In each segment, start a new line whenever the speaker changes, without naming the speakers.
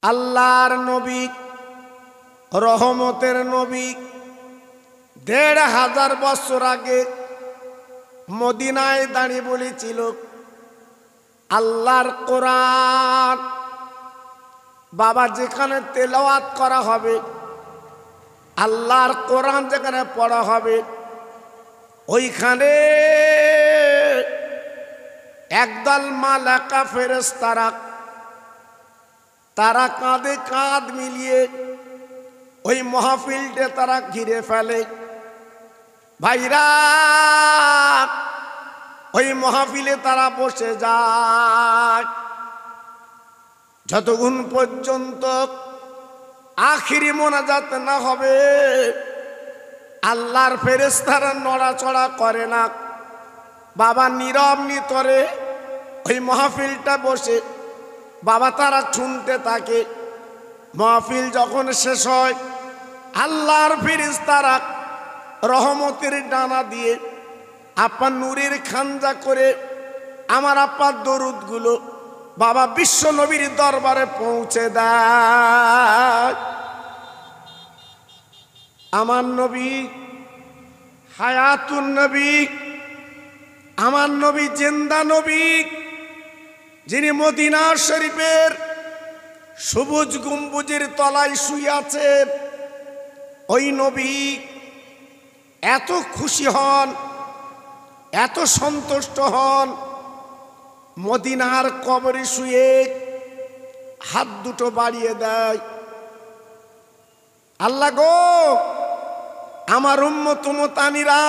আল্লাহর নবী, রহমতের নবী ১৫০০ বছর আগে মদিনায় দাঁড়িয়ে বলেছিল, আল্লাহর কোরআন বাবা যেখানে তেলাওয়াত করা হবে, আল্লাহর কোরআন যেখানে পড়া হবে, ওইখানে একদল মালাকা ফেরেশতারা তারা কাঁধে কাঁধ মিলিয়ে ওই মাহফিলটা তারা ঘিরে ফেলে। ভাইরা, ওই মাহফিলে তারা বসে যায় যতক্ষণ পর্যন্ত আখিরি মোনাজাত না হবে। আল্লাহর ফেরেশতারা নড়াচড়া করে না, বাবা নীরব নিতরে ওই মাহফিলটা বসে বাবা তারা শুনতে থাকে। মাহফিল যখন শেষ হয়, আল্লাহর ফেরেশতারা রহমতের ডানা দিয়ে আপা নূরের খানজা করে আমার আপার দরুদগুলো বাবা বিশ্ব নবীর দরবারে পৌঁছে দেয়। আমার নবী হায়াতুন নবী, আমার নবী জিন্দা নবী, যিনি মদিনা শরীফের সবুজ গম্বুজের তলায় শুয়ে আছেন। ওই নবী এত খুশি হন, এত সন্তুষ্ট হন, মদিনার কবরে শুয়ে হাত দুটো বাড়িয়ে দেয়, আল্লাহ গো, আমার উম্মত উম্মতানিরা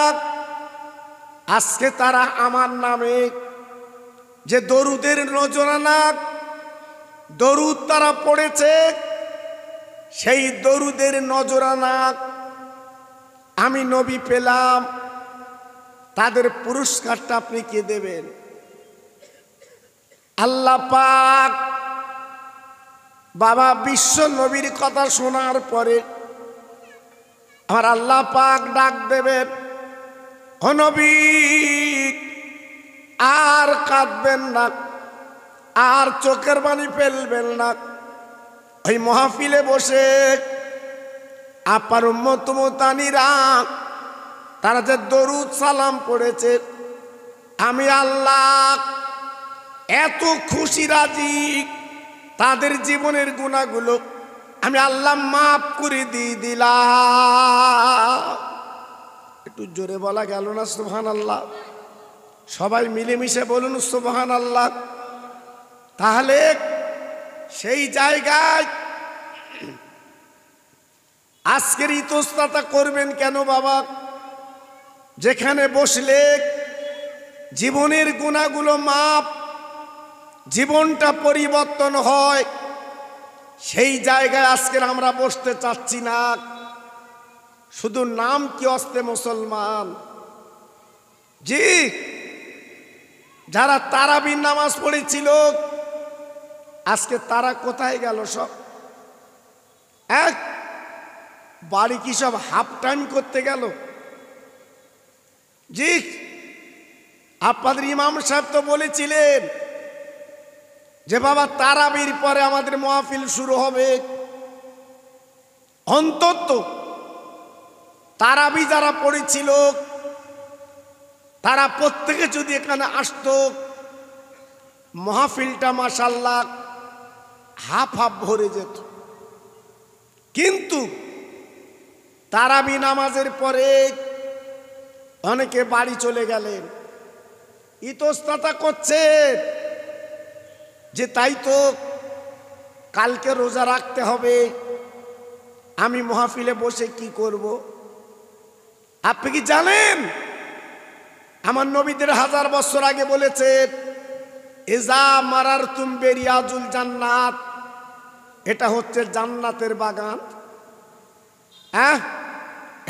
আজকে তারা আমার নামে যে দরুদের নজরানা দরুদ তারা পড়েছে, সেই দরুদের নজরানা আমি নবী পেলাম, তাদের পুরস্কারটা আপনি কে দেবেন? আল্লাহ পাক বাবা বিশ্ব নবীর কথা শোনার পরে আমার আল্লাহ পাক ডাক দেবেন, ও নবী আর কাঁদবেন না, আর চোখের পানি ফেলবেন না। ওই মাহফিলে বসে আপার উম্মত উম্মতানিরা তারা যে দরুদ সালাম পড়েছে, আমি আল্লাহ এত খুশি রাজি, তাদের জীবনের গুনাহগুলো আমি আল্লাহ মাফ করে দিয়ে দিলাম। একটু জোরে বলা গেল না সুবহানাল্লাহ? সবাই মিলেমিশে বলুন সুবহানাল্লাহ। তাহলে সেই জায়গায় আজকের ইতস্ততা করবেন কেন বাবা? যেখানে বসলে জীবনের গুনাহগুলো মাপ, জীবনটা পরিবর্তন হয়, সেই জায়গায় আজকের আমরা বসতে চাচ্ছি না। শুধু নাম কি অস্তে মুসলমান। জি, যারা তারাবির নামাজ পড়েছিল আজকে তারা কোথায় গেল? সব এক বাড়ি কি সব হাফ টাইম করতে গেল? জি, আপনাদের ইমাম সাহেব তো বলেছিলেন যে বাবা তারাবির পরে আমাদের মাহফিল শুরু হবে। অন্তত তারাবি যারা পড়েছিল তারা প্রত্যেকে যদি এখানে আসতো, মাহফিলটা মাশাআল্লাহ হাফ হাফ ভরে যেত। কিন্তু তারাবি নামাজের পরে অনেকে বাড়ি চলে গেলেন, ইতস্ততা করছে যে তাই তো কালকে রোজা রাখতে হবে, আমি মাহফিলে বসে কি করব? আপনি কি জানেন আমার নবীদের 1000 বছর আগে বলেছেন, ইজা মারারতুম বিরিয়াজুল জান্নাত, এটা হচ্ছে জান্নাতের বাগান। হ্যাঁ,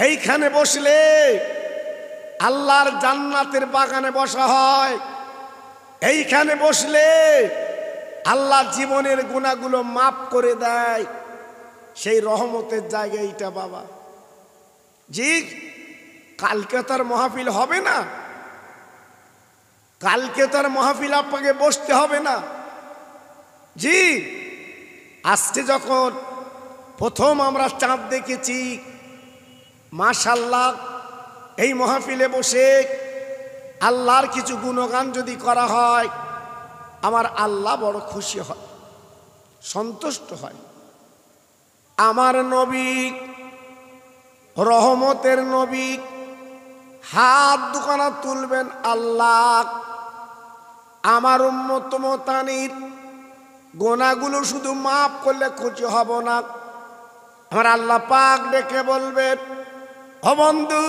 এইখানে বসলে আল্লাহর জান্নাতের বাগানে বসা হয়। এইখানে বসলে আল্লাহ জীবনের গুনাহগুলো মাফ করে দেয়, সেই রহমতের জায়গা এইটা বাবা। জি, কালকে তার মাহফিল হবে না, কালকে তার মাহফিল আপনাকে বসতে হবে না। জি, আজকে যখন প্রথম আমরা চাঁদ দেখেছি, মাশাআল্লাহ, এই মাহফিলে বসে আল্লাহর কিছু গুণগান যদি করা হয়, আমার আল্লাহ বড় খুশি হয়, সন্তুষ্ট হয়। আমার নবী, রহমতের নবী, হাত দুখানা তুলবেন, আল্লাহ আমার উম্মত মতানির গোনাগুলো শুধু মাফ করলে খুশি হব না। আমার আল্লাহ পাক ডেকে বলবেন, ও বন্ধু,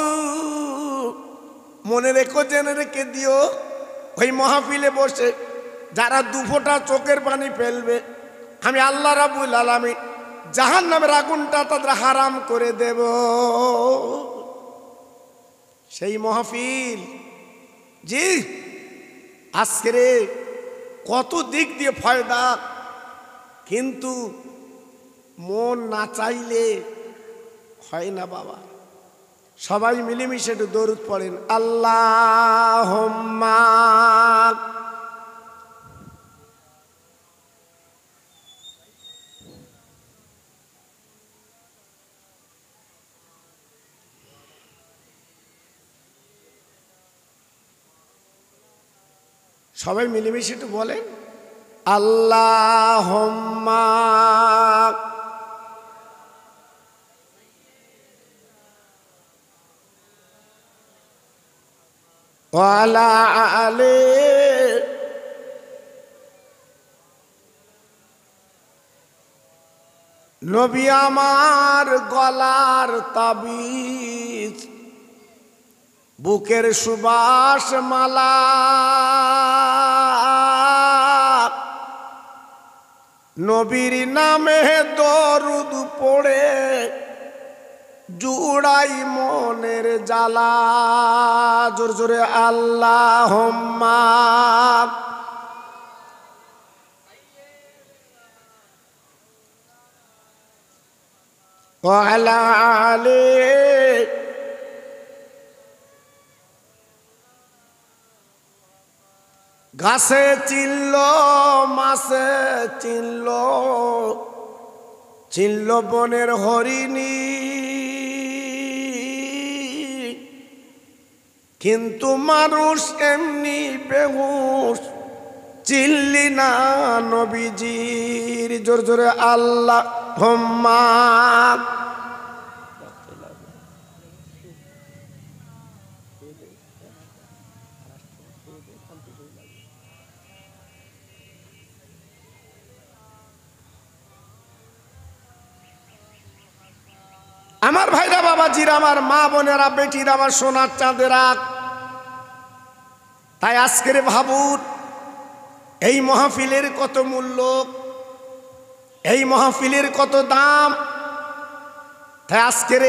মনে রেখো, জেনে রেখে দিও, ওই মাহফিলে বসে যারা দুফোঁটা চোখের পানি ফেলবে, আমি আল্লাহ রাব্বুল আলামিন জাহান্নামের আগুনটা তাদের হারাম করে দেব। সেই মাহফিল, জি, আজকের কত দিক দিয়ে ফায়দা, কিন্তু মন না চাইলে হয় না বাবা। সবাই মিলেমিশে একটু দরুদ পড়েন, আল্লাহুম্মা। সবাই মিলেমিশে একটু বলেন, আল্লাহুম্মা ওয়া আলা আলি নবী আমার গলার তাবিজ, বুকের সুবাস মালা, নবীর নামে দরুদ পড়ে জুড়াই মনের জ্বালা। জোর জোরে আল্লাহুম্মা। ওয়া আলা আলি গাছে চিনল, মাছে চিনল, চিনল বনের হরিণী, কিন্তু মানুষ এমনি বেহুশ চিনলি না নবীজির। জোর জোরে আল্লাহুম্মা। আমার ভাইরা, বাবাজিরা, আমার মা বোনেরা, বেটিরা, আমার সোনার চাঁদেরা, তাই আজকের ভাবুন এই মাহফিলের কত মূল্য, এই মাহফিলের কত দাম। তাই আজকের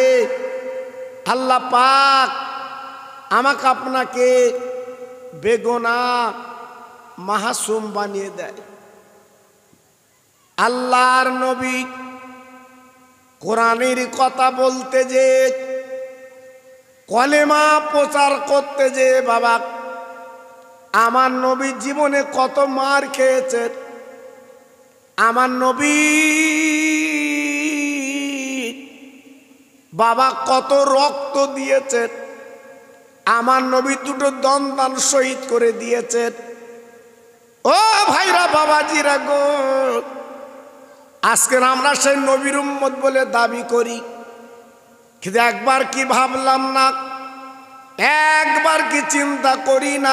আল্লাহ পাক আমাকে আপনাকে বেগুনাহ মাসুম বানিয়ে দেয়। আল্লাহর নবী কোরআনের কথা বলতে যে, কলেমা প্রচার করতে যে, বাবা আমার নবী জীবনে কত মার খেয়েছে, আমার নবী বাবা কত রক্ত দিয়েছে, আমার নবী দুটো দন্তান শহীদ করে দিয়েছেন। ও ভাইরা, বাবাজিরা গো, আজকে আমরা সেই নবীর উম্মত বলে দাবি করি, কিন্তু একবার কি ভাবলাম না, একবার কি চিন্তা করি না,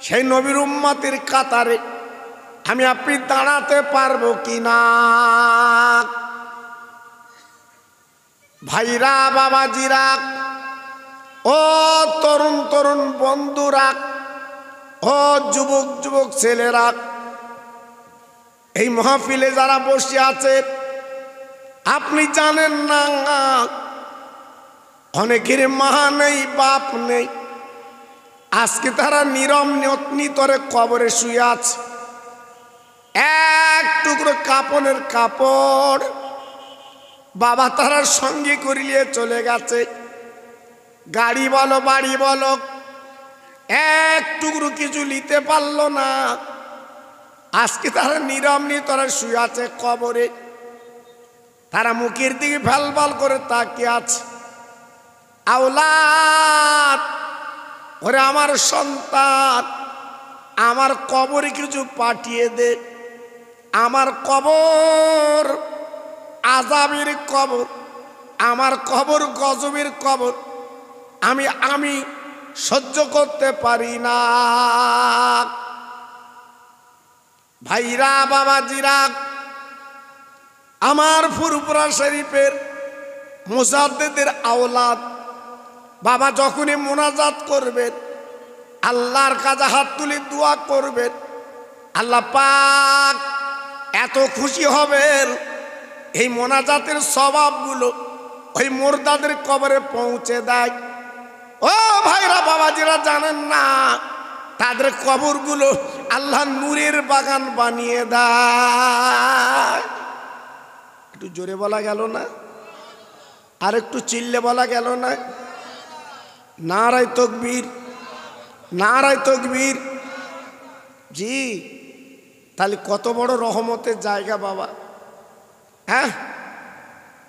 সেই নবীর উম্মতের কাতারে আমি আপনি দাঁড়াতে পারবো কি না? ভাইরা, বাবাজিরা, ও তরুণ তরুণ বন্ধুরা, ও যুবক যুবক ছেলেরা, এই মাহফিলে যারা বসে আছে, আপনি জানেন না অনেকের মা নেই, বাপ নেই, আজকে তারা নীরব নিতরে কবরে শুয়ে আছে। এক টুকরো কাপনের কাপড় বাবা তারার সঙ্গে করিয়ে চলে গেছে, গাড়ি বলো বাড়ি বলো এক টুকরো কিছু নিতে পারলো না। আজকে তারা নীরব নিয়ে তারা শুয়ে আছে কবরে, তারা মুখের দিকে ফ্যালফাল করে তাকিয়ে আছে। আওলাদ, ওরে আমার সন্তান, আমার কবরে কিছু পাঠিয়ে দে, আমার কবর আযাবের কবর, আমার কবর গজবের কবর, আমি সহ্য করতে পারি না। ভাইরা বাবাজিরা, আমার ফুরফুরা শরীফের মুজাদ্দিদের আওলাদ, বাবা যখনই মোনাজাত করবেন, আল্লাহর কাছে হাত তুলে দোয়া করবেন, আল্লাহ পাক এত খুশি হবেন, এই মোনাজাতের সওয়াবগুলো ওই মুর্দাদের কবরে পৌঁছে দেয়। ও ভাইরা বাবাজিরা, জানেন না তাদের কবরগুলো আল্লাহ নূরের বাগান বানিয়ে দেয়। একটু জোরে বলা গেল না? আর একটু চিল্লে বলা গেল না? নারায়ে তাকবীর, নারায়ে তাকবীর। জি, তাহলে কত বড় রহমতের জায়গা বাবা। হ্যাঁ,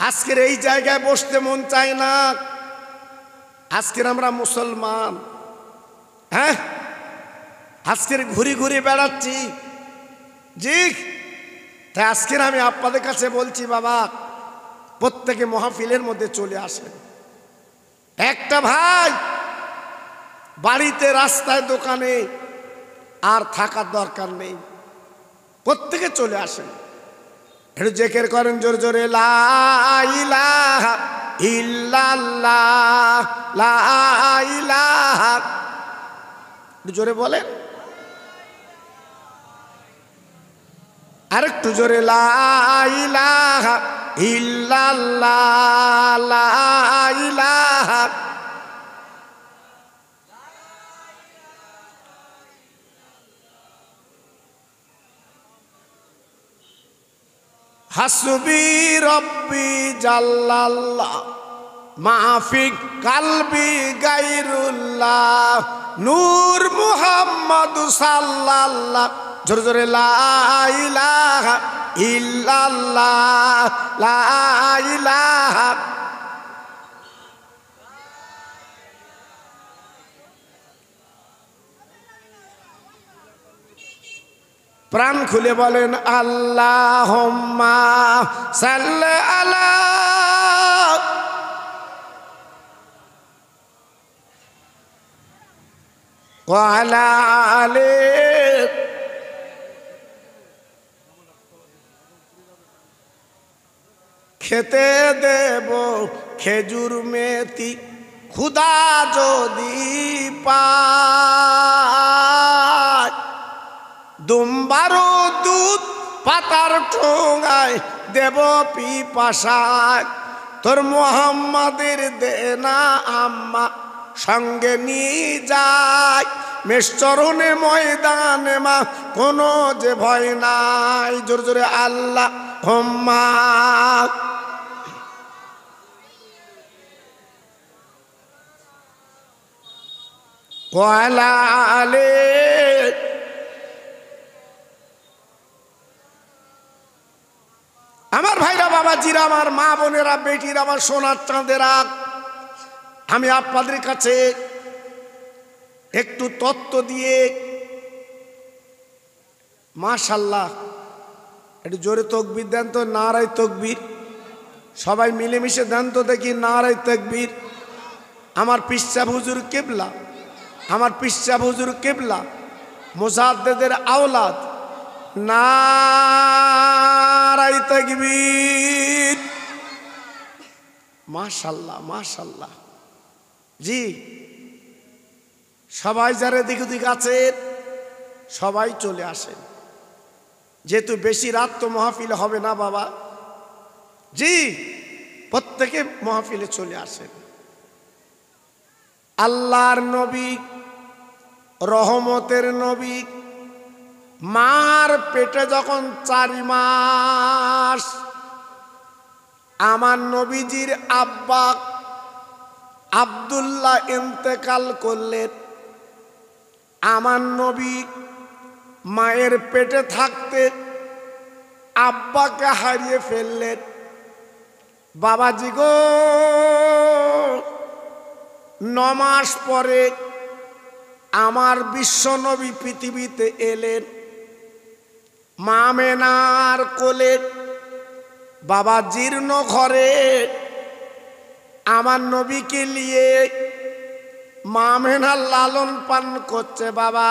আজকের এই জায়গায় বসতে মন চায় না। আজকের আমরা মুসলমান, হ্যাঁ, আজকের ঘুরি ঘুরি বেড়াচ্ছি। জি, তাই আজকের আমি আপনাদের কাছে বলছি বাবা, প্রত্যেকে মাহফিলের মধ্যে চলে আসেন। একটা ভাই বাড়িতে, রাস্তায়, দোকানে আর থাকার দরকার নেই, প্রত্যেকে চলে আসেন। একটু জিকির করেন জোরে জোরে, লা ইলাহা ইল্লাল্লাহ, লা ইলাহা। একটু জোরে বলেন, আরেকটু জোরে, লা ইলাহা ইল্লাল্লাহ, লা ইলাহা। হাসবি রব্বি জাল্লাল্লাহ, মাফি কালবি গায়রুল্লাহ, নূর মুহাম্মদ সাল্লাল্লাহ। জোরে জোরে, লা ইলাহা ইল্লাল্লাহ, লা ইলাহা। প্রাণ খুলে বলেন আল্লাহুম্মা সাল্লি আলা ওয়া আলা আলি। খেতে দেব খেজুর মেথি খুদা যদি পায়, দুম্বারো দুধ পাতার ঠোঙায় দেব পিপাসায়, তোর মুহাম্মাদের দেনা আম্মা সঙ্গে নিয়ে যায়, মেষচরণে ময়দানে মা কোনো যে ভয় নাই। জোরে জোরে আল্লাহ হুম্মা। ওয়া আলা আলি। আমার ভাইরা বাবাজিরা, আমার মা বোনেরা, বেটিরা, আমার সোনার চাঁদেরা, আমি আপনাদের কাছে একটু তত্ত্ব দিয়ে, মাশাআল্লাহ, একটু জোরে তাকবীর দেন তো, নারায়ে তাকবীর। সবাই মিলেমিশে দেন তো দেখি, নারায়ে তাকবীর। আমার পিসা হুজুর কিবলা, আমার পিসা হুজুর কিবলা, মুজাদ্দিদের আওলাদ, নারায়ে তাকবীর। মাশাআল্লাহ, মাশাআল্লাহ। জি, সবাই যারা দিক দিক আছেন সবাই চলে আসেন, যেহেতু বেশি রাত তো মাহফিল হবে না বাবা। জি, প্রত্যেকে মাহফিলে চলে আসেন। আল্লাহর নবী, রহমতের নবী, মার পেটে যখন 4 মাস আমার নবীজির আব্বা আব্দুল্লাহ ইন্তেকাল করলেন। আমার নবী মায়ের পেটে থাকতে আব্বাকে হারিয়ে ফেললেন। বাবাজি গো 9 মাস পরে আমার বিশ্বনবী পৃথিবীতে এলেন। মা আমেনার কোলে বাবা জীর্ণ ঘরে আমার নবীকে নিয়ে মা আমেনার লালন পালন করছে বাবা।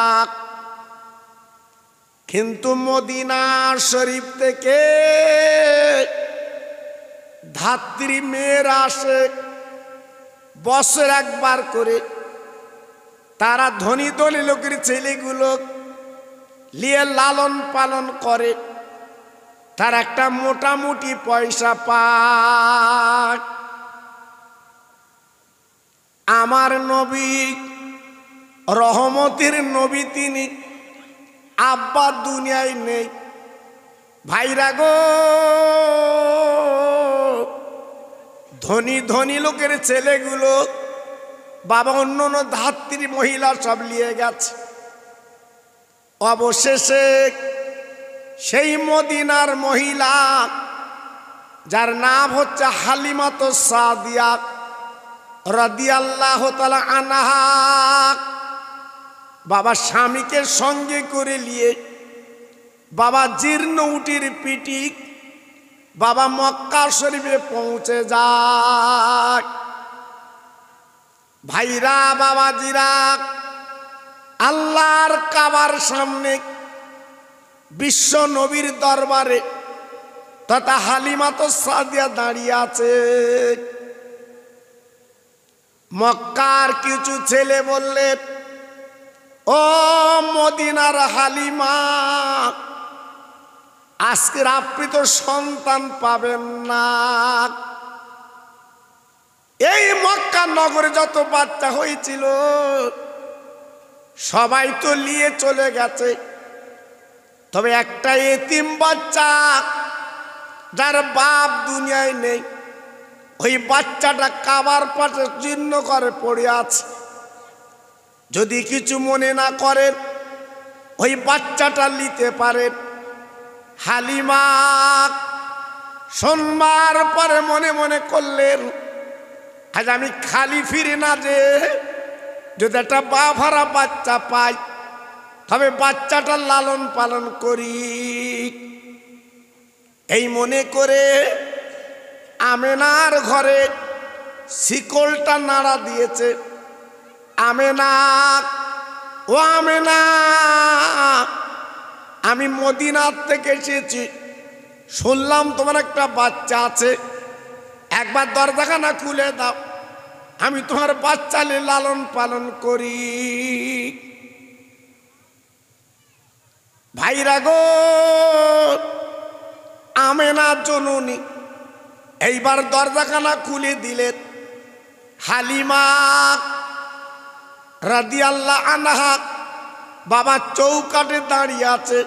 কিন্তু মদিনা শরীফ থেকে ধাত্রী মেয়েরা আসে বছর একবার করে। তারা ধনী ধনী লোকের ছেলেগুলো নিয়ে লালন পালন করে। তার একটা মোটামুটি পয়সা পায়। আমার নবী রহমতের নবী, তিনি আব্বা দুনিয়ায় নেই। ভাইরা গো ধনী ধনী লোকের ছেলেগুলো বাবা অন্য অন্য ধাত্রী মহিলা সব নিয়ে গেছে। অবশেষে সেই মদিনার মহিলা যার নাম হচ্ছে হালিমাতো সাদিয়া রাদিয়াল্লাহু তাআলা আনহা, বাবা স্বামীকে সঙ্গে করে নিয়ে বাবা জীর্ণ উটির পিটি বাবা মক্কা শরীফে পৌঁছে যায়। ভাইরা বাবাজিরা, আল্লাহর কাবার সামনে বিশ্ব নবীর দরবারে তথা হালিমাতো সাদিয়া দাঁড়িয়ে আছে। মক্কার কিছু ছেলে বললে, ও মদিনার হালিমা, আজকের আপনি তো সন্তান পাবেন না। এই মক্কা নগরে যত বাচ্চা হয়েছিল সবাই তো নিয়ে চলে গেছে, তবে একটা এতিম বাচ্চা যার বাপ দুনিয়ায় নেই, ওই বাচ্চাটা কাবার পাশে জীর্ণ করে পড়ে আছে। যদি কিছু মনে না করেন ওই বাচ্চাটা নিতে পারেন। হালিমা সোমবার পরে মনে মনে করলেন, আজ আমি খালি ফিরে না যে যদি একটা বাভারা বাচ্চা পাই তবে বাচ্চাটা লালন পালন করি। এই মনে করে আমেনার ঘরে শিকলটা নাড়া দিয়েছে। আমেনা, ও আমেনা, আমি মদিনার থেকে এসেছি, শুনলাম তোমার একটা বাচ্চা আছে, একবার দরজাখানা খুলে দাও, আমি তোমার বাচ্চা নিয়ে লালন পালন করি। ভাইরা গো, আমেনা জননী এইবার দরজাখানা খুলে দিলেন। হালিমা রাদিয়াল্লাহু আনহা বাবা চৌকাঠে দাঁড়িয়ে আছে।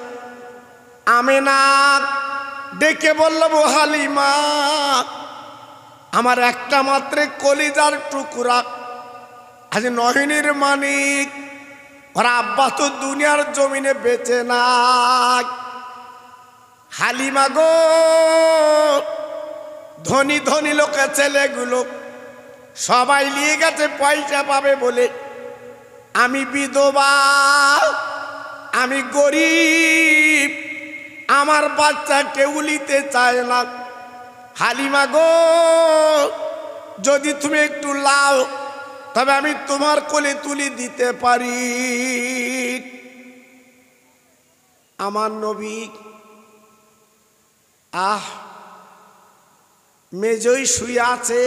আমেনা ডেকে বলল, হালিমা, আমার একটা মাত্র কলিজার টুকরা, আজ নহিনীর মানিক, ওর আব্বা তো দুনিয়ার জমিনে বেঁচে নাই। হালিমা গো, ধনী ধনী লোকের ছেলেগুলো সবাই নিয়ে গেছে পয়সা পাবে বলে। আমি বিধবা, আমি গরিব, আমার বাচ্চা কেউ নিতে চায় না। হালিমা গো, যদি তুমি একটু লাও তবে আমি তোমার কোলে তুলে দিতে পারি। আমার নবী মেজই শুয়ে আছে।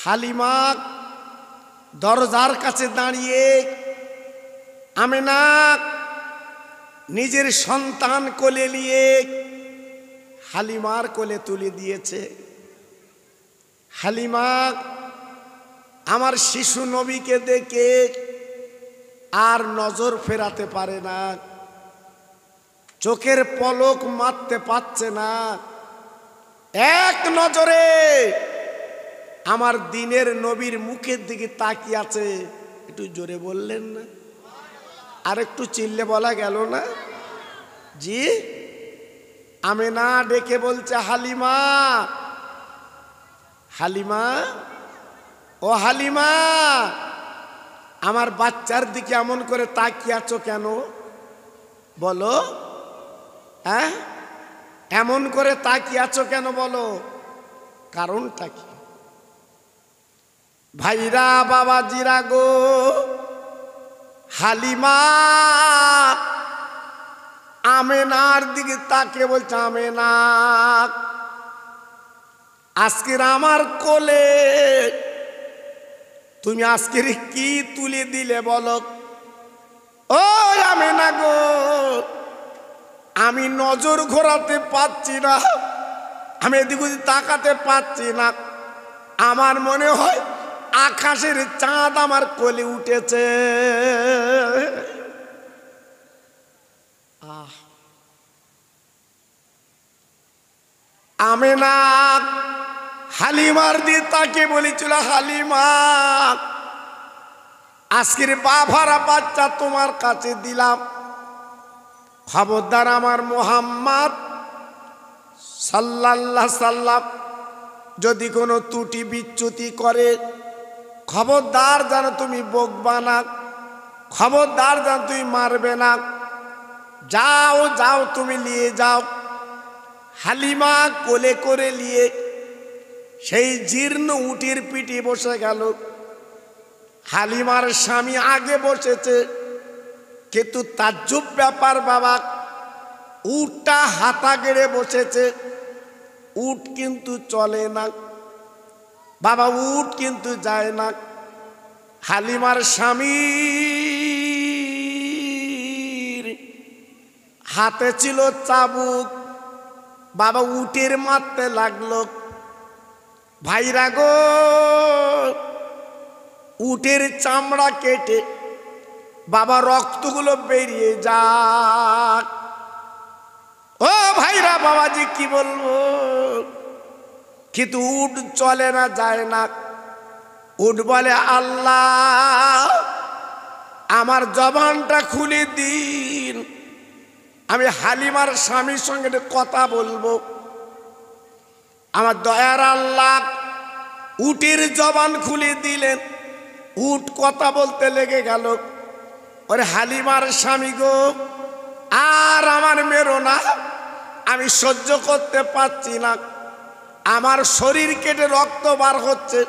হালিমা দরজার কাছে দাঁড়িয়ে আমেনা নিজের সন্তান কোলে নিয়ে হালিমার কোলে তুলে দিয়েছে। হালিমা আমার শিশু নবীকে দেখে আর নজর ফেরাতে পারে না, চোখের পলক মারতে পারছে না। এক নজরে আমার দিনের নবীর মুখের দিকে তাকিয়ে আছে। একটু জোরে বললেন না? আর একটু চিল্লে বলা গেল না? জি, আমেনা ডেকে বলছে, হালিমা, হালিমা, ও হালিমা, আমার বাচ্চার দিকে এমন করে তাকিয়ে আছো কেন বলো? হ্যাঁ, এমন করে তাকিয়ে আছো কেন বলো, কারণটা কি? ভাইরা, বাবাজিরা গো, হালিমা আমেনার দিকে তাকিয়ে বলছে, আমেনা, আজকের আমার কোলে তুমি আজকের কি তুলে দিলে বলো? ও আমেনা গো, আমি নজর ঘোরাতে পারছি না, আমি এদিক ওদিক তাকাতে পারছি না, আমার মনে হয় আকাশের চাঁদ আমার কোলে উঠেছে। আমেনা হালিমার দিয়ে তাকে বলেছিল, হালিমা, আজকের বাফারা বাচ্চা তোমার কাছে দিলাম, খবরদার আমার মুহাম্মদ সাল্লাল্লাহু সাল্লাম যদি কোনো ত্রুটি বিচ্যুতি করে, খবরদার যেন তুমি বকবা না, খবরদার যেন তুমি মারবে না, যাও যাও তুমি নিয়ে যাও। হালিমা কোলে করে নিয়ে সেই জীর্ণ উটের পিঠে বসে গেল। হালিমার স্বামী আগে বসেছে, কিন্তু তাজ্জব ব্যাপার বাবা, উটটা হাতা গেড়ে বসেছে, উট কিন্তু চলে না বাবা, উট কিন্তু যায় না। হালিমার স্বামীর হাতে ছিল চাবুক, বাবা উটের মারতে লাগলো। ভাইরা গো, উটের চামড়া কেটে বাবা রক্তগুলো বেরিয়ে যাক। ও ভাইরা, বাবাজি কি বলবো, কিন্তু উট চলে না, যায় না। উট বলে, আল্লাহ আমার জবানটা খুলে দিন, আমি হালিমার স্বামীর সঙ্গে কথা বলবো। আমার দয়ার আল্লাহ উটের জবান খুলে দিলেন, উট কথা বলতে লেগে গেল। ওরে হালিমার স্বামী গো, আর আমার মেরো না, আমি সহ্য করতে পারছি না, আমার শরীর কেটে রক্ত বার হচ্ছে,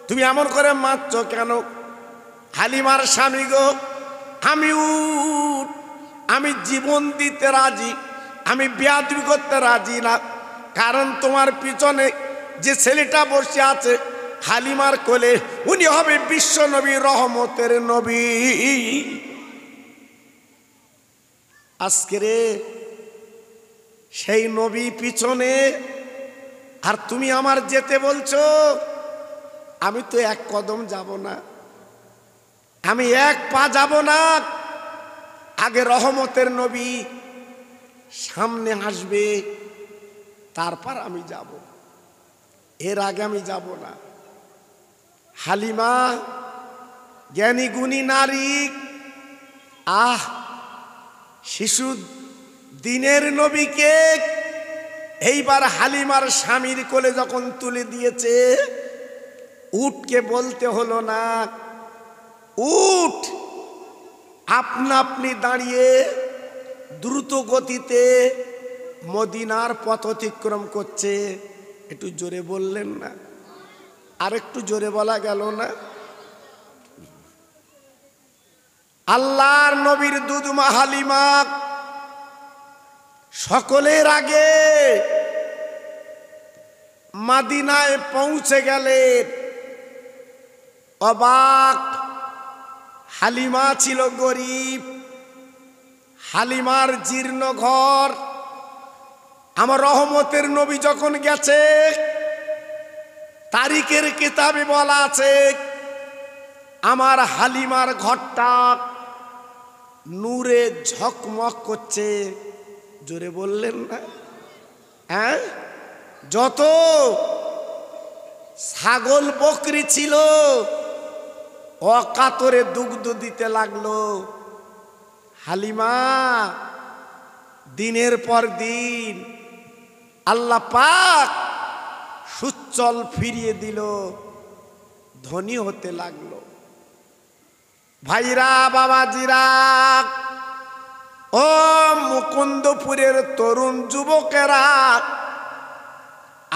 তুমি এমন করে মারছো কেন? হালিমার স্বামী গো, আমি উট, আমি জীবন দিতে রাজি, আমি বেয়াদবি করতে রাজি না, কারণ তোমার পিছনে যে ছেলেটা বসে আছে হালিমার কোলে, উনি হবে বিশ্ব নবী, রহমতের নবী। আজকে রে সেই নবী পিছনে, আর তুমি আমার যেতে বলছো, আমি তো এক কদম যাব না, আমি এক পা যাব না, আগে রহমতের নবী সামনে আসবে, তারপর আমি যাব, এর আগে আমি যাব না। হালিমা জ্ঞানী গুণী নারী, শিশু দিনের নবীকে এইবার হালিমার স্বামীর কোলে যখন তুলে দিয়েছে, উটকে বলতে হলো না, উট আপনা আপনি দাঁড়িয়ে দ্রুত গতিতে মদিনার পথ অতিক্রম করছে। একটু জোরে বললেন না? আর একটু জোরে বলা গেল না? আল্লাহর নবীর দুধমা হালিমা সকলের আগে মদিনায় পৌঁছে গেলেন। অবাক, হালিমা ছিল গরিব, হালিমার জীর্ণ ঘর। আমার রহমতের নবী যখন গেছে, তারিখের কিতাবে বলা আছে আমার হালিমার ঘরটা নূরে ঝকমক করছে। জোরে বললেন না? হ্যাঁ, যত ছাগল বকরি ছিল অকাতরে দুগ্ধ দিতে লাগলো। হালিমা দিনের পর দিন আল্লাহ পাক সুচ্চল ফিরিয়ে দিল, ধনী হতে লাগলো। ভাইরা বাবাজিরা, ও মুকুন্দপুরের তরুণ যুবকেরা,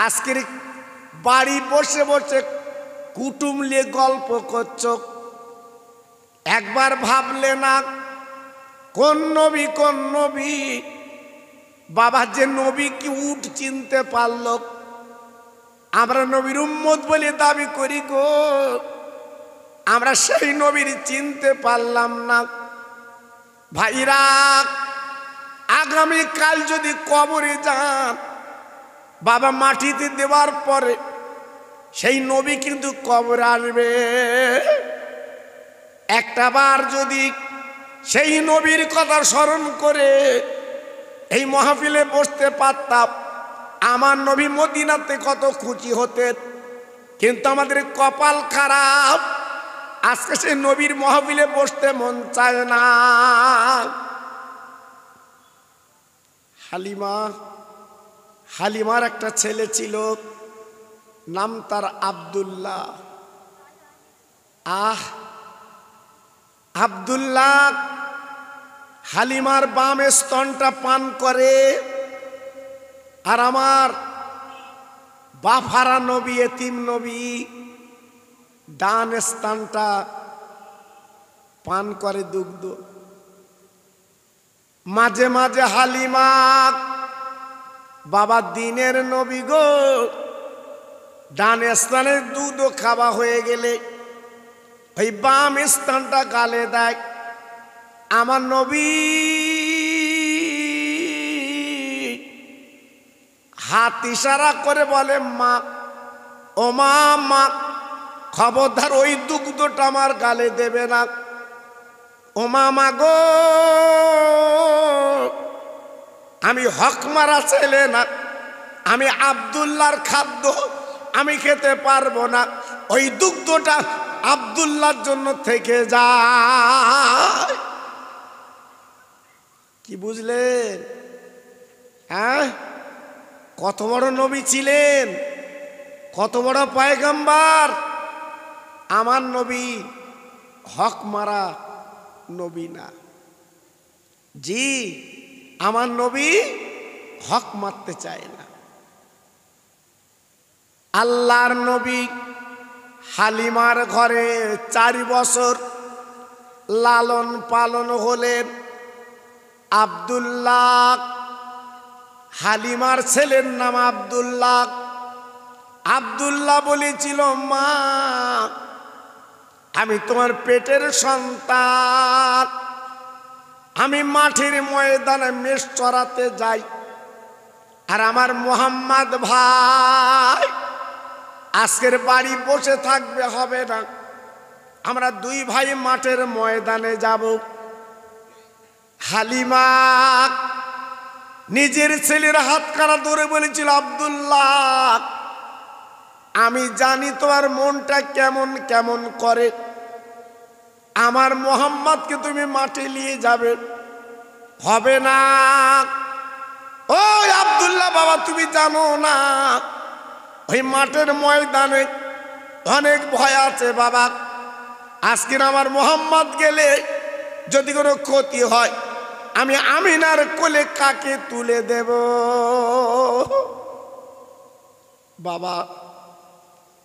আজকের বাড়ি বসে বসে কুটুম নিয়ে গল্প করছ, একবার ভাবলে না কোন নবী কোন নবী? বাবা যে নবী কি উঠ চিনতে পারল? আমরা নবীর উম্মত বলে দাবি করি গো, আমরা সেই নবীর চিনতে পারলাম না। ভাইরা, আগামীকাল যদি কবরে যান, বাবা মাটিতে দেওয়ার পরে সেই নবী কিন্তু কবরে আসবে। একটা বার যদি সেই নবীর কথা স্মরণ করে এই মাহফিলে বসতে পারতাম, আমার নবী মদিনাতে কত খুশি হতেন। কিন্তু আমাদের কপাল খারাপ, আজকে সেই নবীর মাহফিলে বসতে মন চায় না। হালিমার একটা ছেলে ছিল, নাম তার আব্দুল্লাহ। আব্দুল্লাহ হালিমার বাম স্তনটা পান করে, আর আমার বাফারা নবী, এতিম নবী, ডান স্তনটা পান করে দুগ্ধ। মাঝে মাঝে হালিমা, বাবা দিনের নবী গো, ডান স্তনের দুধ খাওয়া হয়ে গেলে ওই বাম স্তনটা গালে দেয়। আমার নবী হাত ইশারা করে বলে, মা, ও মা, মা, খবরদার ওই দুগ্ধটা আমার গালে দেবে না। ও মা গো, আমি হক মারা ছেলে না, আমি আব্দুল্লাহর খাদ্য আমি খেতে পারবো না, ওই দুগ্ধটা আব্দুল্লাহর জন্য থেকে যায়। কি বুঝলেন? হ্যাঁ, কত বড় নবী ছিলেন, কত বড় পয়গম্বর। আমার নবী হক মারা নবী না, জি, আমার নবী হক মারতে চায় না। আল্লাহর নবী হালিমার ঘরে 4 বছর লালন পালন হলেন। আব্দুল্লাহ, হালিমার ছেলের নাম আব্দুল্লাহ। আব্দুল্লাহ বলেছিল, মা, আমি তোমার পেটের সন্তান, আমি মাঠের ময়দানে মেষ চড়াতে যাই, আর আমার মোহাম্মদ ভাই আজকের বাড়ি বসে থাকবে, হবে না, আমরা 2 ভাই মাঠের ময়দানে যাব। হালিমা নিজের ছেলের হাত কারা ধরে বলেছিল, আব্দুল্লাহ, আমি জানি তোমার মনটা কেমন কেমন করে, আমার মোহাম্মদকে তুমি মাঠে নিয়ে যাবে, হবে না। ও আব্দুল্লাহ বাবা, তুমি জানো না ওই মাঠের ময়দানে অনেক ভয় আছে বাবা, আজকে আমার মোহাম্মদ গেলে যদি কোনো ক্ষতি হয়, আমি আমিনার কোলে কাকে তুলে দেব? বাবা,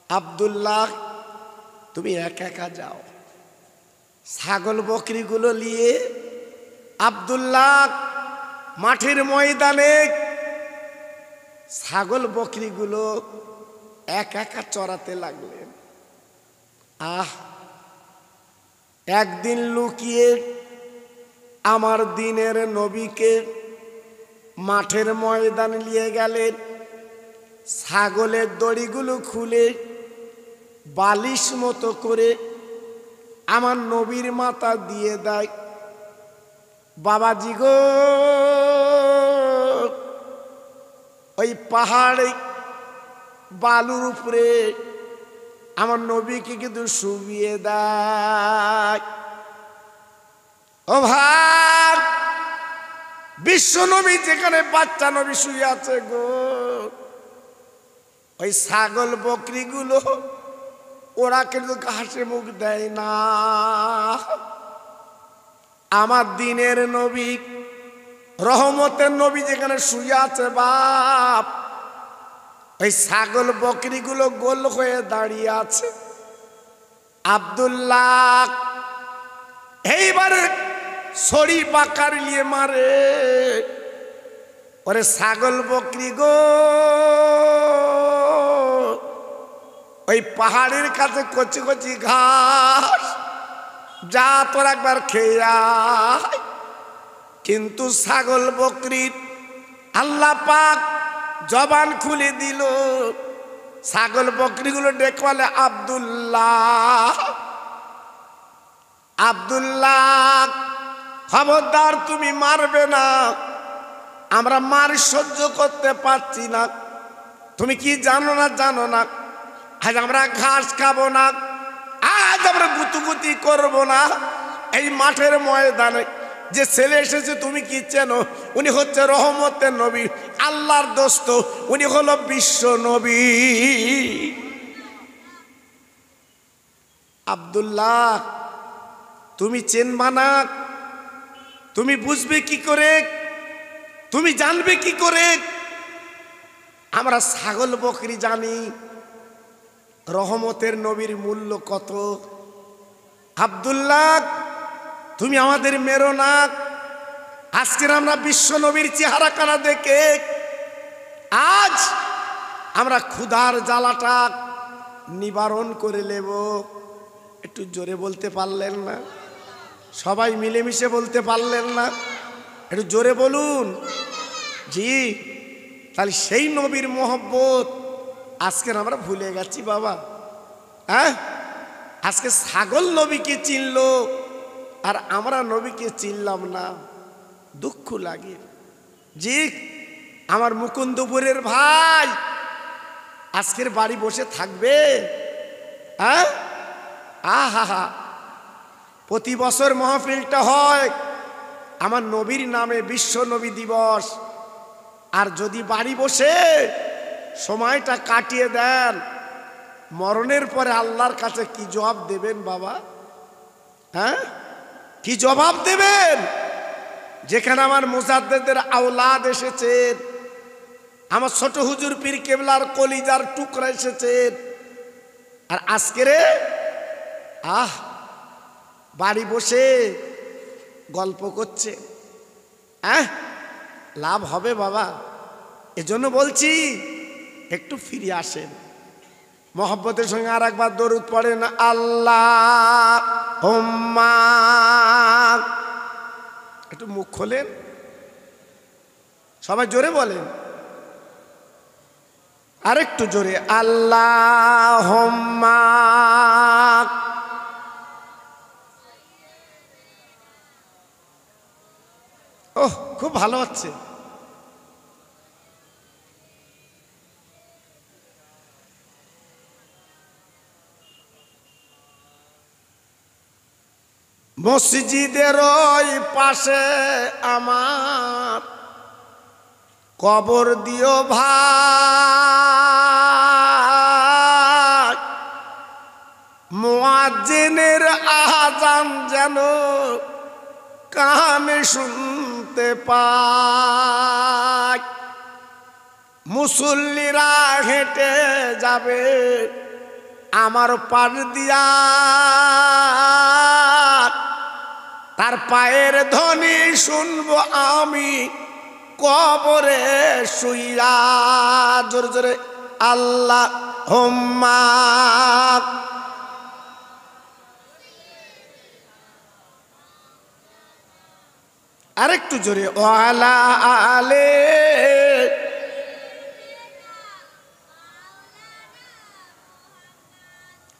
আব্দুল্লাহ, তুমি একা একা যাও, ছাগল বকরিগুলো নিয়ে আব্দুল্লাহ মাঠের ময়দানে ছাগল বকরিগুলো একা একা চড়াতে লাগলেন। একদিন লুকিয়ে আমার দিনের নবীকে মাঠের ময়দানে নিয়ে গেলেন, ছাগলের দড়িগুলো খুলে বালিশ মতো করে আমার নবীর মাথা দিয়ে দেয়। বাবাজি গো, ওই পাহাড়ে বালুর উপরে আমার নবীকে কিন্তু শুবিয়ে দেয়। ও ভাই, বিশ্ব নবী যেখানে বাচ্চা নবী শুয়ে আছে গো, ওই ছাগল বকরিগুলো ওরা কিন্তু ঘাসে মুখ দেয় না। আমার দিনের নবী, রহমতের নবী যেখানে শুয়ে আছে বাপ, ওই ছাগল বকরিগুলো গোল হয়ে দাঁড়িয়ে আছে। আব্দুল্লাহ এইবারে ছড়ি পাকার নিয়ে মারে, ওরে ছাগল বকরি গো, ওই পাহাড়ের কাছে কচি কচি ঘাস, যা তোর একবার খেয়ে আয়। কিন্তু ছাগল বকরির আল্লাহ পাক জবান খুলে দিল, ছাগল বকরিগুলো ডেকে বলে আব্দুল্লাহ, আব্দুল্লাহ খবরদার তুমি মারবে না, আমরা মার সহ্য করতে পারছি না। তুমি কি জানো না, জানো না আজ আমরা ঘাস খাবো না, আজ আমরা গুতুগুতি করবো না। এই মাঠের ময়দানে যে ছেলে এসেছে তুমি কি চেনো? উনি হচ্ছে রহমতের নবী, আল্লাহর দোস্ত, উনি হলো বিশ্ব নবী। আব্দুল্লাহ তুমি চেনবা না, তুমি বুঝবে কি করে, তুমি জানবে কি করে? আমরা ছাগল বকরি জানি রহমতের নবীর মূল্য কত। আব্দুল্লাহ তুমি আমাদের মেরো না, আজকের আমরা বিশ্ব নবীর চেহারা কানা দেখে আজ আমরা ক্ষুধার জ্বালাটা নিবারণ করে নেব। একটু জোরে বলতে পারলেন না? সবাই মিলেমিশে বলতে পারলেন না? একটু জোরে বলুন। জি, তাহলে সেই নবীর মোহব্বত আজকের আমরা ভুলে গেছি বাবা। হ্যাঁ, আজকে ছাগল নবীকে চিনল আর আমরা নবীকে চিনলাম না, দুঃখ লাগে। জি, আমার মুকুন্দপুরের ভাই আজকের বাড়ি বসে থাকবে? হ্যাঁ, আহা, প্রতি বছর মাহফিলটা হয় আমার নবীর নামে, বিশ্ব নবী দিবস। আর যদি বাড়ি বসে সময়টা কাটিয়ে দেন, মরণের পরে আল্লাহর কাছে কি জবাব দেবেন বাবা? হ্যাঁ, কি জবাব দেবেন? যেখানে আমার মুজাদ্দেদের আওলাদ এসেছেন, আমার ছোট হুজুর পীর কেবলার কলিজার টুকরা এসেছেন, আর আজকের বাড়ি বসে গল্প করছে, হ্যাঁ, লাভ হবে বাবা? এজন্য বলছি একটু ফিরে আসেন, মহব্বতের সঙ্গে আর একবার দরুদ পড়েন, আল্লাহুম্মা। একটু মুখ খোলেন, সবাই জোরে বলেন, আরেকটু জোরে, আল্লাহুম্মা। ওহ, খুব ভালো হচ্ছে। মসজিদের ওই পাশে আমার কবর দিও ভাই, মুয়াজ্জিনের আযান যেন কানে শুনতে পাই। মুসল্লিরা হেঁটে যাবে আমার পার দিয়া, তার পায়ের ধ্বনি শুনবো আমি কবরে শুইয়া। জোরে জোরে আল্লাহুম্মা। আরেকটু জোরে, ওয়ালা আলে।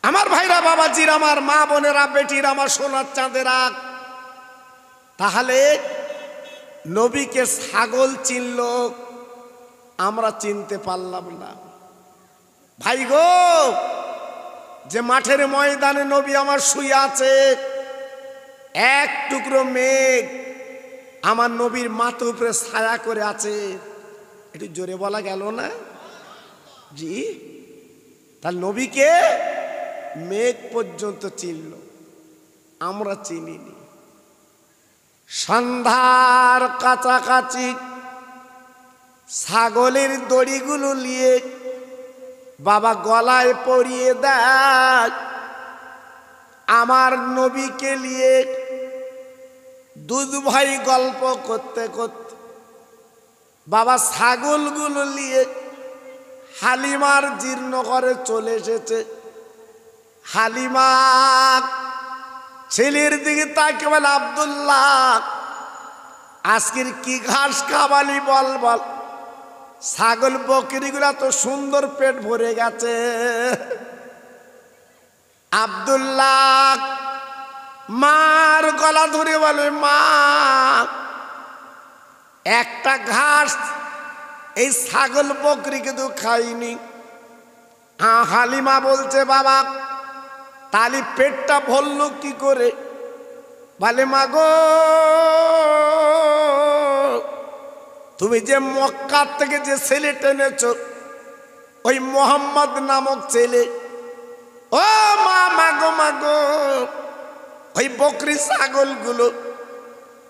আমার ভাইরা, বাবাজির, আমার মা বোনেরা, বেটির, আমার সোনার চাঁদেরা, তাহলে নবীকে ছাগল চিনল, আমরা চিনতে পারলাম না। ভাই গো, যে মাঠের ময়দানে নবী আমার শুয়ে আছে, এক টুকরো মেঘ আমার নবীর মাথার উপরে ছায়া করে আছে। একটু জোরে বলা গেল না? জি, তার নবীকে মেঘ পর্যন্ত চিনল, আমরা চিনিনি। সন্ধ্যার কাছাকাছি ছাগলের দড়িগুলো নিয়ে বাবা গলায় পরিয়ে দেয়। আমার নবীকে নিয়ে দুধ ভাই গল্প করতে করতে বাবা ছাগলগুলো নিয়ে হালিমার জীর্ণ করে চলে এসেছে। হালিমা ছেলের দিকে তাকে বলে, আব্দুল্লাহ আজকের কি ঘাস খাবালি বল বল। ছাগল বকরিগুলা তো সুন্দর পেট ভরে গেছে। আব্দুল্লাহ মার গলা ধরে বলে, মা একটা ঘাস এই ছাগল বকরি কিন্তু খাইনি। হালিমা বলছে, বাবা তালি পেটটা ভরল কি করে? বলে, মা গো তুমি যে মক্কা থেকে যে ছেলে টেনেছ, ওই মোহাম্মদ নামক ছেলে, ও মা মাগো মাগো, ওই বকরি ছাগলগুলো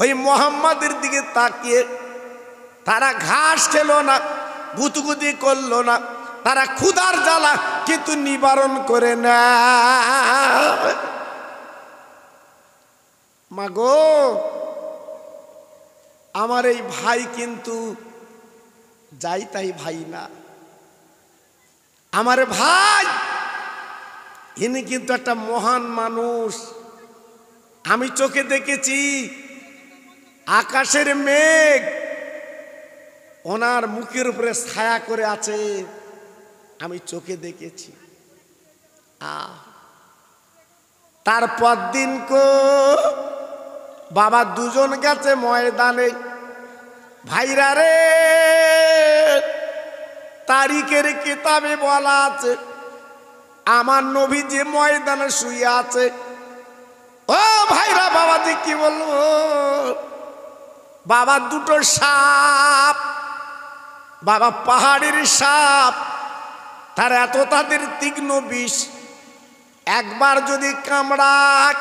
ওই মোহাম্মদের দিকে তাকিয়ে তারা ঘাস খেলো না, গুতুগুতি করলো না, তারা ক্ষুধার জ্বালা কিন্তু নিবারণ করে না। মাগো আমার এই ভাই কিন্তু যাই তাই ভাই না, আমার ভাই ইনি কিন্তু একটা মহান মানুষ। আমি চোখে দেখেছি আকাশের মেঘ ওনার মুখের উপরে ছায়া করে আছে, আমি চোখে দেখেছি। তারপর দিন বাবা দুজন গেছে ময়দানে। ভাইরা রে, তারিখের কিতাবে বলা আছে আমার নবী যে ময়দানে শুয়ে আছে। ও ভাইরা, বাবাজি কি বলবো, বাবা দুটো সাপ, বাবা পাহাড়ের সাপ, তার এত তাদের তীক্ষ্ণ বিষ, একবার যদি কামড়ায়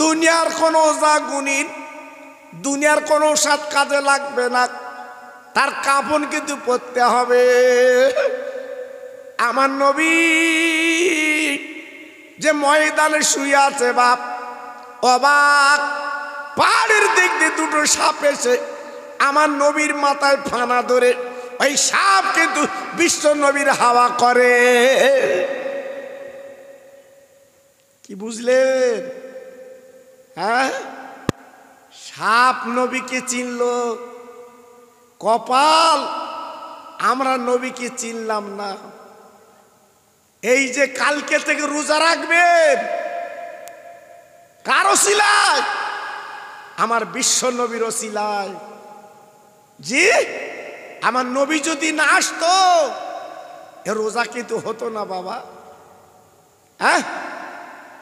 দুনিয়ার কোনো ওজা গুণিন, দুনিয়ার কোনো ওষুধ কাজে লাগবে না, তার কাফন কিন্তু পরতে হবে। আমার নবী যে ময়দানে শুয়ে আছে বাপ, অবাক, পাহাড়ের দিক দিয়ে দুটো সাপ এসে আমার নবীর মাথায় ফানা ধরে, ওই সাপ কিন্তু বিশ্ব নবীর হাওয়া করে। কি বুঝলেন? হ্যাঁ, সাপ নবীকে চিনল, কপাল আমরা নবীকে চিনলাম না। এই যে কালকে থেকে রোজা রাখবেন, কার ওসিলায়? আমার বিশ্ব নবীর ওসিলায়। জি, আমার নবী যদি না আসতো এ রোজা কিন্তু হতো না বাবা। হ্যাঁ,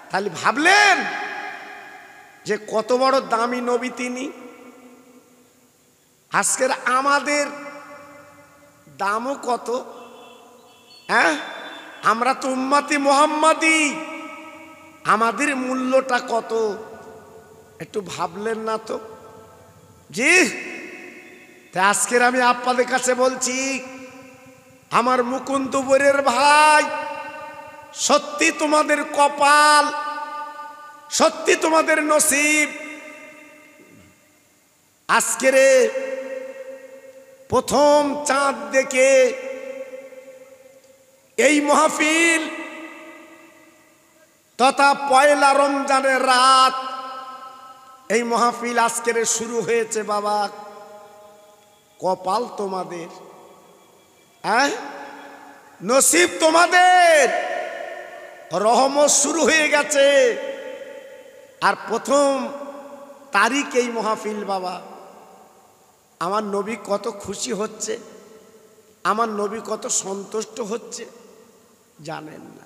তাহলে ভাবলেন যে কত বড় দামি নবী তিনি। আজকের আমাদের দামও কত। হ্যাঁ, আমরা তো উম্মতি মুহাম্মাদি, আমাদের মূল্যটা কত একটু ভাবলেন না তো? জি, তা আজকের আমি আপনাদের কাছে বলছি, আমার মুকুন্দপুরের ভাই, সত্যি তোমাদের কপাল, সত্যি তোমাদের নসিব। আজকের প্রথম চাঁদ দেখে এই মাহফিল তথা পয়লা রমজানের রাত এই মাহফিল আজকের শুরু হয়েছে বাবা। কপাল তোমাদের, হ্যাঁ, নসিব তোমাদের, রহমত শুরু হয়ে গেছে। আর প্রথম তারিখ এই মাহফিল বাবা। আমার নবী কত খুশি হচ্ছে, আমার নবী কত সন্তুষ্ট হচ্ছে জানেন না।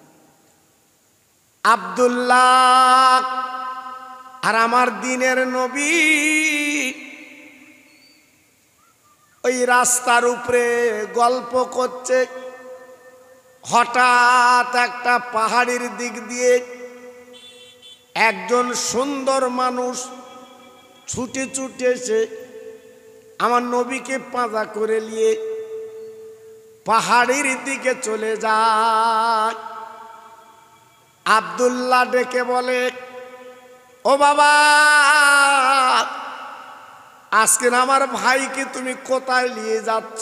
আব্দুল্লাহ আর আমার দিনের নবী ওই রাস্তার উপরে গল্প করছে। হঠাৎ একটা পাহাড়ের দিক দিয়ে একজন সুন্দর মানুষ ছুটে ছুটে এসে আমার নবীকে পাঁজা করে নিয়ে পাহাড়ের দিকে চলে যায়। আব্দুল্লাহ ডেকে বলে, ও বাবা, আজকে আমার ভাইকে তুমি কোথায় নিয়ে যাচ্ছ?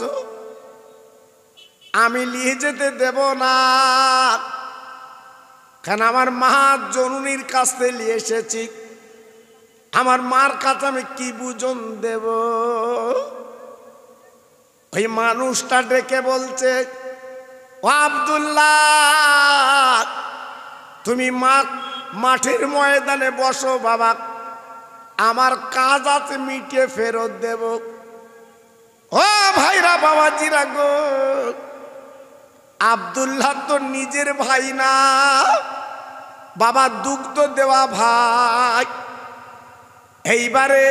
আমি নিয়ে যেতে দেব না, কারণ আমার মা জননীর কাছ থেকে নিয়ে এসেছি। আমার মার কাছে আমি কি বুঝন দেব? ওই মানুষটা ডেকে বলছে, ও আব্দুল্লাহ, তুমি মাঠের ময়দানে বসো বাবা, আমার কাজ আছে, মিটিয়ে ফেরত দেব। ও ভাইরা, বাবাজিরা গো, আব্দুল্লাহ তো নিজের ভাই না বাবা, দুগ্ধ দেওয়া ভাই। এইবারে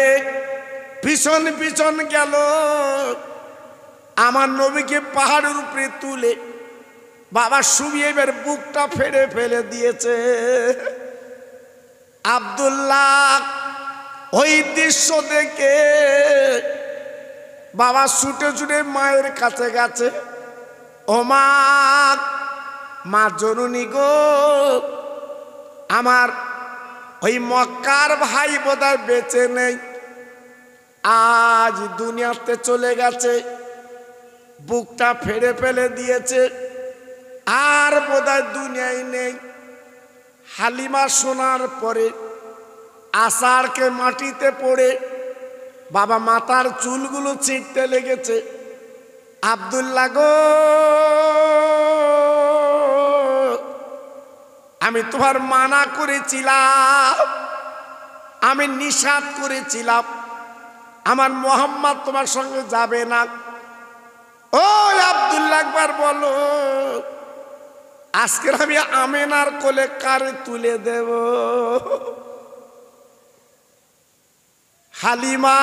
পিছন পিছন গেল, আমার নবীকে পাহাড়ের উপরে তুলে বাবা শুবিয়ে এবার বুকটা ফেড়ে ফেলে দিয়েছে। আব্দুল্লাহ ওই দৃশ্য দেখে বাবা ছুটে ছুটে মায়ের কাছে গেছে। ও মা, মা জননী গো, আমার ওই মক্কার ভাই বোধহয় বেঁচে নেই, আজ দুনিয়াতে চলে গেছে, বুকটা ফেড়ে ফেলে দিয়েছে, আর বোধহয় দুনিয়ায় নেই। হালিমা শোনার পরে আষাঢ়কে মাটিতে পড়ে বাবা মাথার চুলগুলো ছিঁড়তে লেগেছে। আব্দুল্লাহ গো, আমি তোমার মানা করেছিলাম, আমি নিষেধ করেছিলাম, আমার মোহাম্মদ তোমার সঙ্গে যাবে না। ও আব্দুল্লাহ, একবার বলো, আজকের আমি আমেনার কোলে কারে তুলে দেব? হালিমা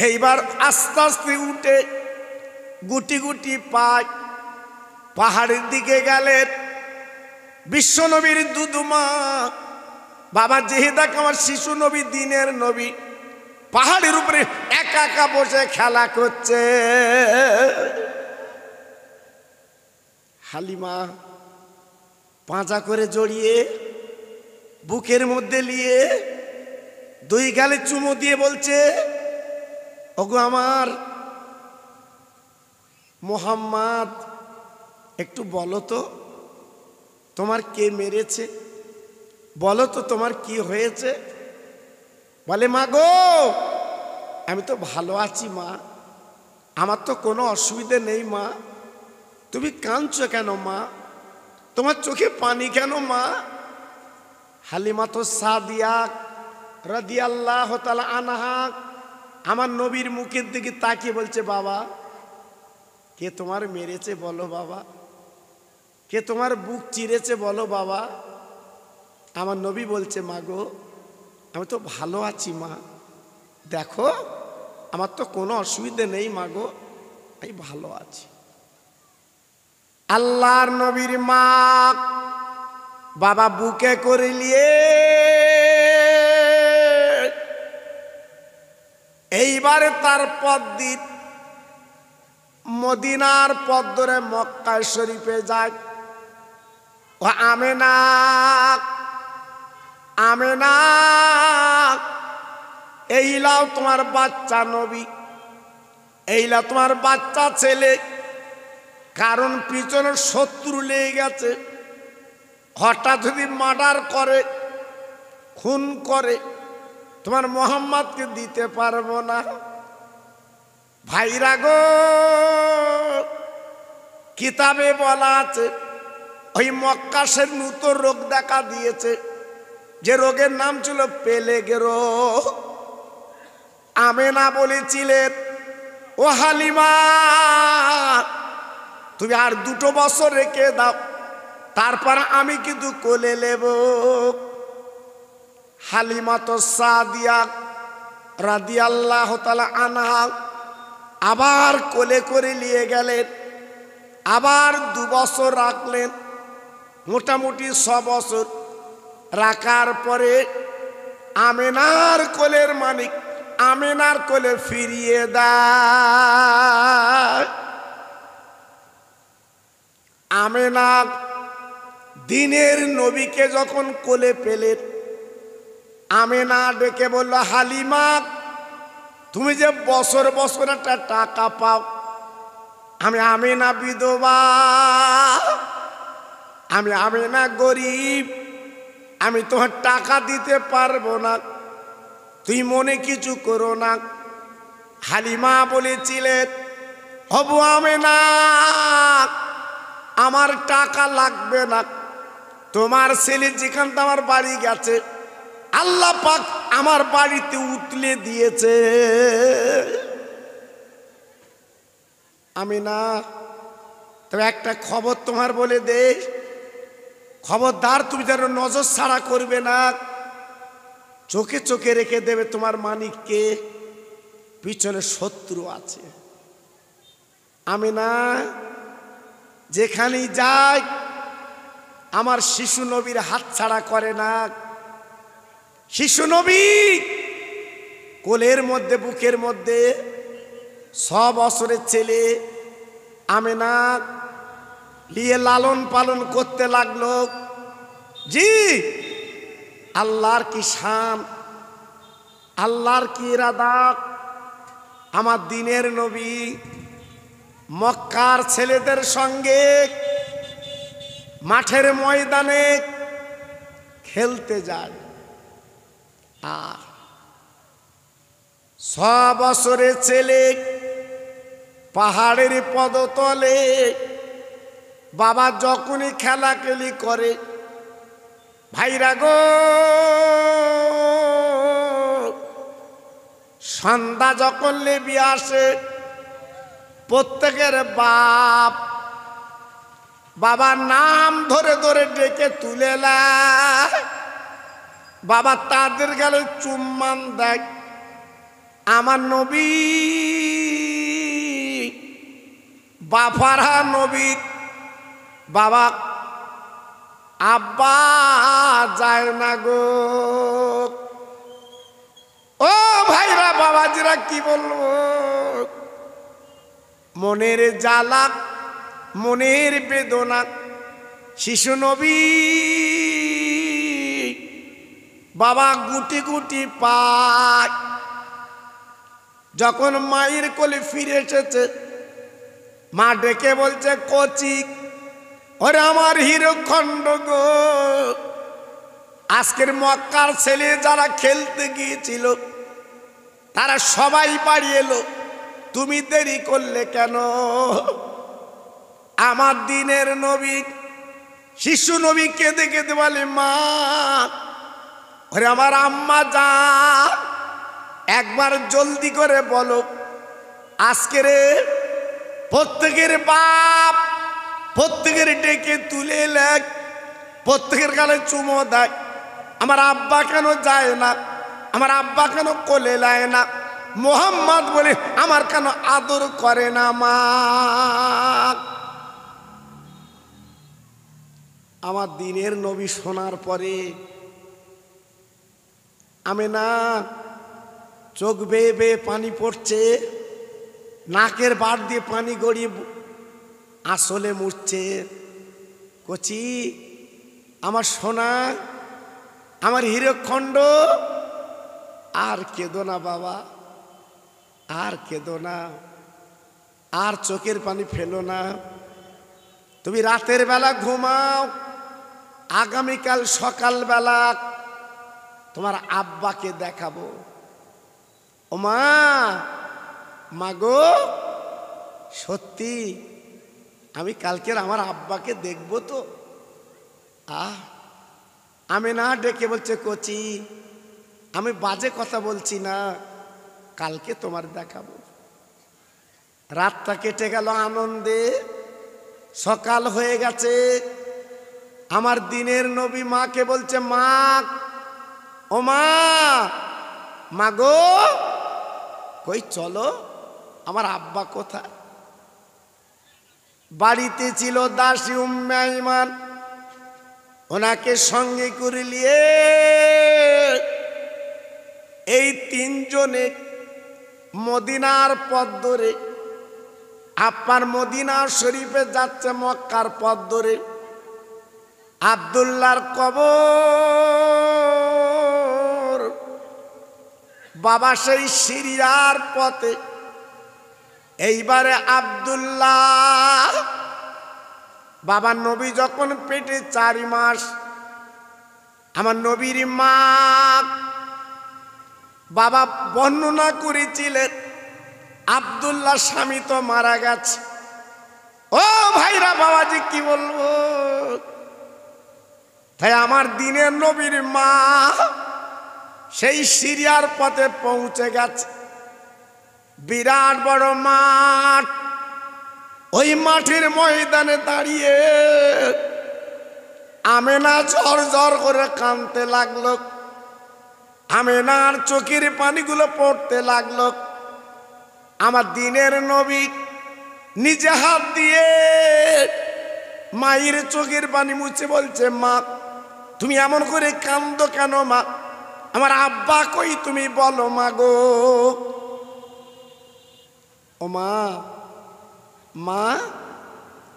এইবার আস্তে আস্তে উঠে গুটি গুটি পায় পাহাড়ের দিকে গেলেন। বিশ্বনবীর দুদুমা বাবা জেহেদাক, আমার শিশু নবী, দিনের নবী, পাহাড়ের উপরে একা একা বসে খেলা করছে। হালিমা পাঁজা করে জড়িয়ে বুকের মধ্যে নিয়ে দুই গালে চুমো দিয়ে বলছে, ওগো আমার মোহাম্মদ, একটু বলো তো তোমার কে মেরেছে, বলো তো তোমার কি হয়েছে? বলে, মা গো, আমি তো ভালো আছি মা, আমার তো কোনো অসুবিধে নেই মা, তুমি কাঁদছো কেন মা? তোমার চোখে পানি কেন মা? হালিমা তো সাদিয়া রাদিয়াল্লাহু তাআলা আনহা আমার নবীর মুখের দিকে তাকিয়ে বলছে, বাবা, কে তোমার মেরেছে বলো বাবা, কে তোমার বুক চিরেছে বলো বাবা। আমার নবী বলছে, মা গো, আমি তো ভালো আছি মা, দেখো আমার তো কোনো অসুবিধে নেই মা গো, আমি ভালো আছি। আল্লাহর নবীর মা বাবা বুকে করে নিয়ে এইবারে তার পথ দিন মদিনার পথ ধরে মক্কায় শরীফে যায়। ও আমেনা, আমেনা, এইলাও তোমার বাচ্চা নবী, এইলা তোমার বাচ্চা ছেলে, কারণ পিছনে শত্রু লেগে গেছে, হঠাৎ যদি মার্ডার করে, খুন করে, তোমার মোহাম্মদকে দিতে পারবো না। ভাইরা গো, কিতাবে বলা আছে ওই মক্কাশের নূতন রোগ দেখা দিয়েছে, যে রোগের নাম ছিল পেলেগ রোগ। আমেনা বলেছিলেন, ও হালিমা, তুমি আর 2 বছর রেখে দাও, তারপর আমি কিন্তু কোলে নেব। হালিমা তো সাদিয়া রাদিয়াল্লাহু তাআলা আনহা আবার কোলে করে নিয়ে গেলেন, আবার 2 বছর রাখলেন, মোটামুটি 6 বছর রাখার পরে আমেনার কোলের মালিক আমেনার কোলে ফিরিয়ে দেয়। আমেনা দিনের নবীকে যখন কোলে পেলেন, আমেনা ডেকে বলল, হালিমা তুমি যে বছর বছর একটা টাকা পাও, আমি আমেনা বিধবা, আমি আমেনা গরিব, আমি তোমার টাকা দিতে পারবো না, তুই মনে কিছু করো না। হালিমা বলেছিলেন, হবু আমেনা আমার টাকা লাগবে না, তোমার ছেলে যেখান থেকে আমার বাড়ি গেছে আল্লাহ পাক আমার বাড়িতে উতলে দিয়েছে। আমেনা তবে একটা খবর তোমার বলে দে, খবরদার তুমি যেন নজর ছাড়া করবে না, চোখে চোখে রেখে দেবে তোমার মানিককে, পিছনে শত্রু আছে। আমেনা যেখানেই যায় আমার শিশু নবীর হাত ছাড়া করে না। শিশু নবী কোলের মধ্যে বুকের মধ্যে 6 বছরের ছেলে আমেনা নিয়ে লালন পালন করতে লাগলো। জি আল্লাহর কি শান, আল্লাহর কি ইরাদা। আমার দিনের নবী মক্কার ছেলেদের সঙ্গে মাঠের ময়দানে খেলতে যায়, আর 6 বছরের ছেলে পাহাড়ের পদতলে বাবা যখনই খেলাখেলি করে, ভাইরা গো সন্ধ্যা যখন লেবি আসে, প্রত্যেকের বাপ বাবার নাম ধরে ধরে ডেকে তুলে নেয়, বাবা তাদের গেলে চুম্বন দেয়। আমার নবী বাফারা নবী বাবা আব্বা যায় না গো। ও ভাইরা বাবাজিরা কি বলবো, মনের জ্বালা মনের বেদনা। শিশু নবী বাবা গুটি গুটি পায়, যখন মায়ের কোলে ফিরে এসেছে মা ডেকে বলছে, কচি ওরে আমার হিরোখণ্ড গো, আজকের মক্কার ছেলে যারা খেলতে গিয়েছিল তারা সবাই বাড়ি এলো, তুমি দেরি করলে কেন? আমার দিনের নবী শিশু নবী কেঁদে কেঁদে বলে, মা ওরে আমার আম্মা যান, একবার জলদি করে বলো, আজকের প্রত্যেকের বাপ প্রত্যেকের ডেকে তুলে লেখ, প্রত্যেকের গালে চুমো দেয়, আমার আব্বা কেন যায় না, আমার আব্বা কেন কোলে নেয় না, মোহাম্মদ বলে আমার কেন আদর করে না মা। আমার দিনের নবী শোনার পরে আমেনা চোখ বেয়ে বেয়ে পানি পড়ছে, নাকের বাট দিয়ে পানি গড়িয়ে আসলে মুছছে। কচি আমার সোনা, আমার হীরকখণ্ড, আর কেঁদো না বাবা, আর কেঁদো না, আর চোখের পানি ফেলো না, তুমি রাতের বেলা ঘুমাও, আগামীকাল সকালবেলা তোমার আব্বাকে দেখাবো। ও মা, মাগো সত্যি আমি কালকের আমার আব্বাকে দেখবো তো? আমি না ডেকে বলছে, কচি আমি বাজে কথা বলছি না, কালকে তোমার দেখাবো। রাতটা কেটে গেল আনন্দে, সকাল হয়ে গেছে। আমার দিনের নবী মাকে বলছে, মা ও মা, মাগো কই চলো আমার আব্বা কোথায়? বাড়িতে ছিল দাসী উম্মে আইমান, ওনাকে সঙ্গে করে নিয়ে এই তিনজনে মদিনার পথ ধরে, আপনার মদিনা শরীফে যাচ্ছে মক্কার পথ ধরে। আব্দুল্লাহর কবর বাবা সেই সিরিয়ার পথে। এইবারে আব্দুল্লাহ বাবা নবী যখন পেটে 4 মাস, আমার নবীর মা বাবা বর্ণনা করেছিলেন আব্দুল্লাহ স্বামী তো মারা গেছে। ও ভাইরা বাবাজি কি বলবো, তাই আমার দিনের নবীর মা সেই সিরিয়ার পথে পৌঁছে গেছে। বিরাট বড় মাঠ, ওই মাঠের ময়দানে দাঁড়িয়ে আমেনা ঝর ঝর করে কাঁদতে লাগলো। আমেনার চোখের পানিগুলো পড়তে লাগলো। আমার দিনের নবী নিজে হাত দিয়ে মায়ের চোখের পানি মুছে বলছে, মা তুমি এমন করে কাঁদো কেন মা? আমার আব্বা কই তুমি বলো মা গো। ও মা, মা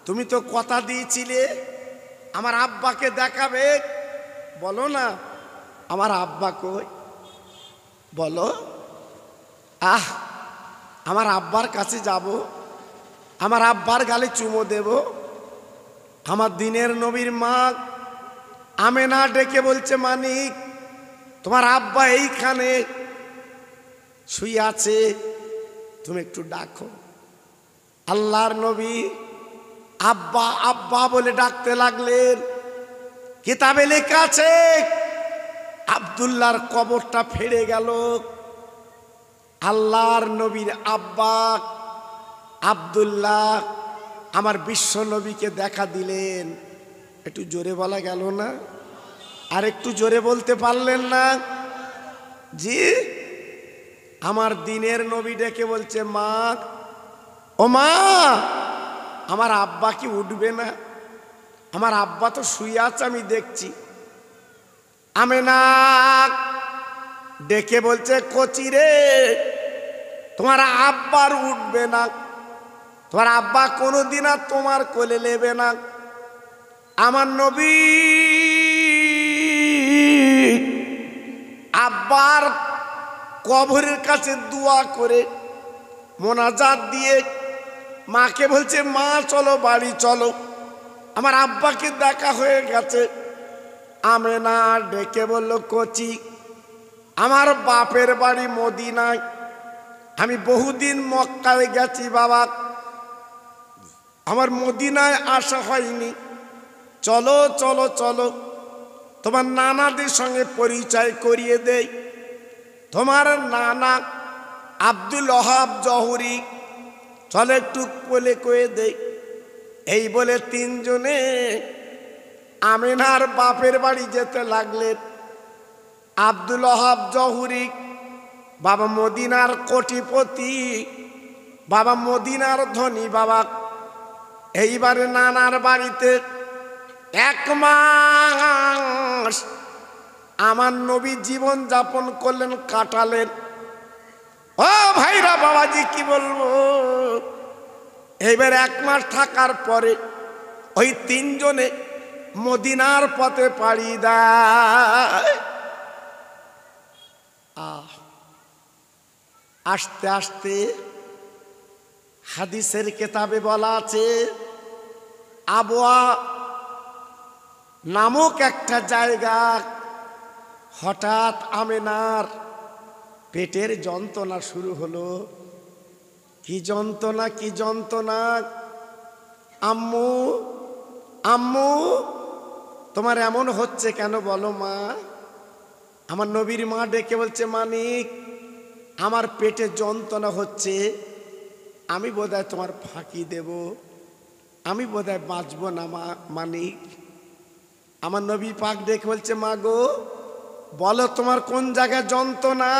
তুমি তো কথা দিয়েছিলে আমার আব্বাকে দেখাবে, বলো না আমার আব্বা কই বলো। আমার আব্বার কাছে যাব, আমার আব্বার গালে চুমো দেব। আমার দিনের নবীর মা আমেনা ডেকে বলছে, মানিক তোমার আব্বা এইখানে শুয়ে আছে, তুমি একটু ডাকো। আল্লাহর নবী আব্বা আব্বা বলে ডাকতে লাগলেন। কিতাবে লেখা আছে আব্দুল্লাহর কবরটা ফেড়ে গেল। আল্লাহর নবীর আব্বা আব্দুল্লাহ আমার বিশ্ব নবীকে দেখা দিলেন। একটু জোরে বলা গেল না? আর একটু জোরে বলতে পারলেন না? জি, আমার দিনের নবী ডেকে বলছে, মা ও মা আমার আব্বা কি উঠবে না? আমার আব্বা তো শুয়ে আছে আমি দেখছি। আমেনা ডেকে বলছে, কচি রে তোমার আব্বার উঠবে না, তোমার আব্বা কোনোদিন আর তোমার কোলে নেবে না। আমার নবী আব্বার কবরের কাছে দোয়া করে মোনাজাত দিয়ে মাকে বলছে, মা চলো বাড়ি চলো, আমার আব্বাকে দেখা হয়ে গেছে। আমেনা ডেকে বলল, কচি আমার বাপের বাড়ি মদিনায়, আমি বহুদিন মক্কায় গেছি বাবা, আমার মদিনায় আসা হয়নি, চলো চলো চলো তোমার নানাদের সঙ্গে পরিচয় করিয়ে দেই। তোমার নানা আব্দুল ওহাব জহুরি, চলো একটু বলে কয়ে দেই। এই বলে তিনজনে আমিনার বাপের বাড়ি যেতে লাগলেন। আব্দুল ওহাব জহুরি বাবা মদিনার কোটিপতি, বাবা মদিনার ধনী বাবা। এইবারে নানার বাড়িতে 1 মাস আমার নবী জীবন যাপন করলেন, কাটালেন। ও ভাইরা বাবাজি কি বলবো, এইবার 1 মাস থাকার পরে ওই তিনজনে মদিনার পথে পাড়ি দেয়। আস্তে আস্তে হাদিসের কেতাবে বলা আছে, আবওয়া নামক একটা জায়গা হঠাৎ আমেনার পেটের যন্ত্রণা শুরু হলো। কি যন্ত্রণা, কি যন্ত্রণা! আম্মু আম্মু তোমার এমন হচ্ছে কেন বলো মা? আমার নবীর মা ডেকে বলছে, মানিক আমার পেটে যন্ত্রণা হচ্ছে, আমি বোধহয় তোমার ফাঁকি দেব, আমি বোধহয় বাঁচবো না মা মানিক। আমার নবী পাক ডেকে বলছে, মা গো বলো তোমার কোন জায়গায় যন্ত্রণা?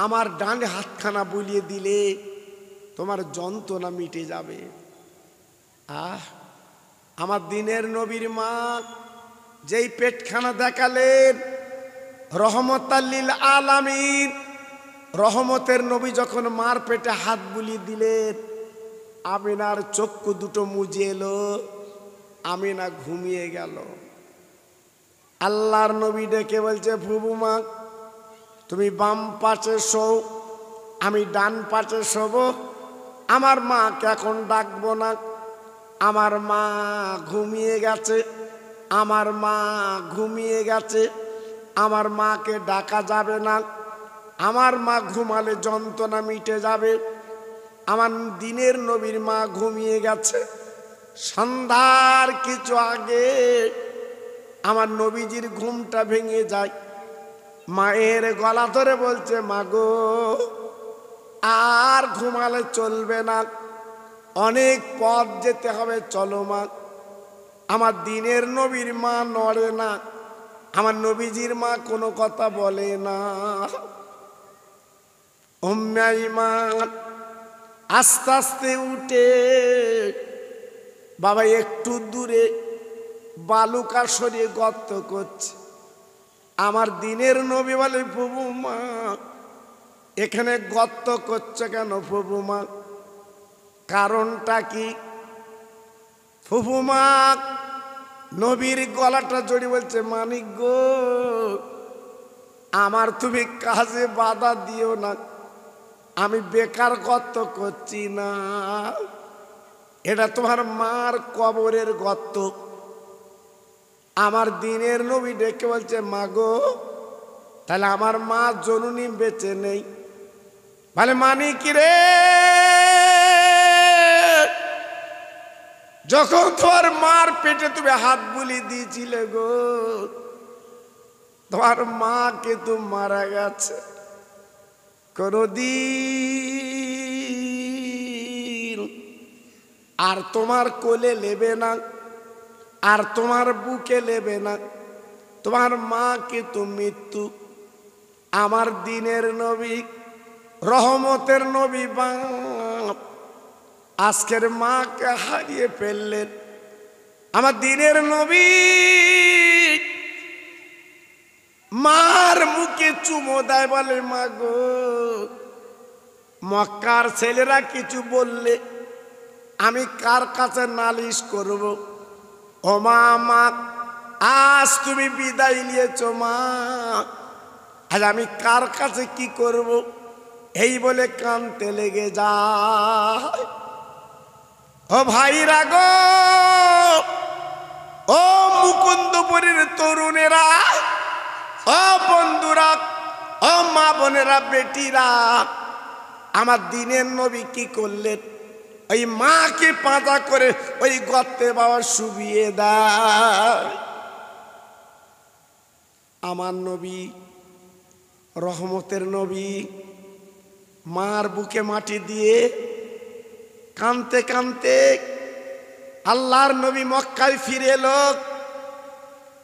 আমার ডান হাতখানা বুলিয়ে দিলে তোমার যন্ত্রণা মিটে যাবে। আমার দিনের নবীর মা যেই পেটখানা দেখালেন, রহমতাল লিল আলামিন, রহমতের নবী যখন মার পেটে হাত বুলিয়ে দিলেন, আমিনার চক্ষু দুটো মুজে এলো, আমিনা ঘুমিয়ে গেল। আল্লাহর নবী ডেকে বলছে, ফুবু মা তুমি বাম পাশে শো, আমি ডান পাশে শোব। আমার মাকে এখন ডাকবো না, আমার মা ঘুমিয়ে গেছে, আমার মা ঘুমিয়ে গেছে, আমার মাকে ডাকা যাবে না। আমার মা ঘুমালে যন্ত্রণা মিটে যাবে। আমার দিনের নবীর মা ঘুমিয়ে গেছে। সন্ধ্যার কিছু আগে আমার নবীজির ঘুমটা ভেঙে যায়। মায়ের গলা ধরে বলছে, মা গো আর ঘুমালে চলবে না, অনেক পথ যেতে হবে, চলো মা। আমার দিনের নবীর মা নড়ে না, আমার নবীজির মা কোনো কথা বলে না। উম্মে ঈমান আস্তে আস্তে উঠে বাবা একটু দূরে বালুকা সরিয়ে গর্ত করছে। আমার দিনের নবী বলে, প্রভু মা এখানে গর্ত করছে কেন প্রভু মা? কারণটা কি? প্রভু মা নবীর গলাটা জড়িয়ে বলছে, মানিক গো আমার তুমি কাজে বাধা দিও না, আমি বেকার গর্ত করছি না, এটা তোমার মার কবরের গর্ত। আমার দিনের নবী ডেকে বলছে, মা গো তাহলে আমার মা জননী বেঁচে নেই? বলে, মানি কি রে, যখন তোমার মার পেটে তুমি হাত বুলিয়ে দিয়েছিলে গো, তোমার মাকে তো মারা গেছে, কোনদিন আর তোমার কোলে নেবে না, আর তোমার বুকে নেবে না, তোমার মাকে তো মৃত্যু। আমার দিনের নবী রহমতের নবী বাপ আজকের মাকে হারিয়ে ফেললেন। আমার দিনের নবী মার মুখে চুমো দেয়, বলে, মা গো মক্কার ছেলেরা কিছু বললে আমি কার কাছে নালিশ করব? ও মা, মা আজ তুমি বিদায় নিয়েছো মা, আজ আমি কার কাছে কি করব? এই বলে কাঁদতে লেগে যায়। ও ভাইরা গো, ও মুকুন্দপুরের তরুণেরা, ও বন্ধুরা, ও মা বোনেরা, বেটিরা, আমার দিনের নবী কি করলেন? ওই মাকে পাঁজা করে ওই গর্তে বাবা শুবিয়ে দেয়। আমার নবী রহমতের নবী মার বুকে মাটি দিয়ে কাঁদতে কাঁদতে আল্লাহর নবী মক্কায় ফিরে এলো।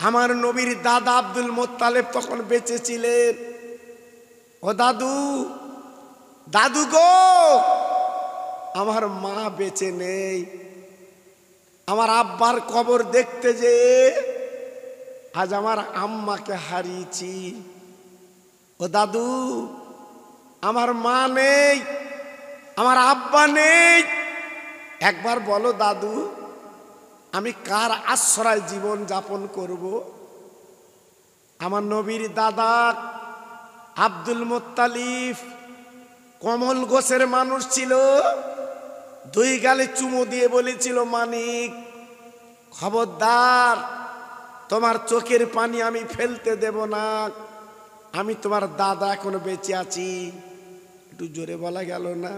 আমার নবীর দাদা আব্দুল মোত্তালেব তখন বেঁচে ছিলেন। ও দাদু, দাদু গো আমার মা বেঁচে নেই, আমার আব্বার কবর দেখতে যে আজ আমার আম্মাকে হারিয়েছি। ও দাদু আমার মা নেই, আমার আব্বা নেই, একবার বলো দাদু আমি কার আশ্রয় জীবন যাপন করব? আমার নবীর দাদা আব্দুল মোত্তালিব কমল গোছের মানুষ ছিল। দুই গালে চুমো দিয়ে বলেছিল, মানিক খবরদার, তোমার চোখের পানি আমি ফেলতে দেব না, আমি তোমার দাদা এখনো বেঁচে আছি। একটু জোরে বলা গেল না?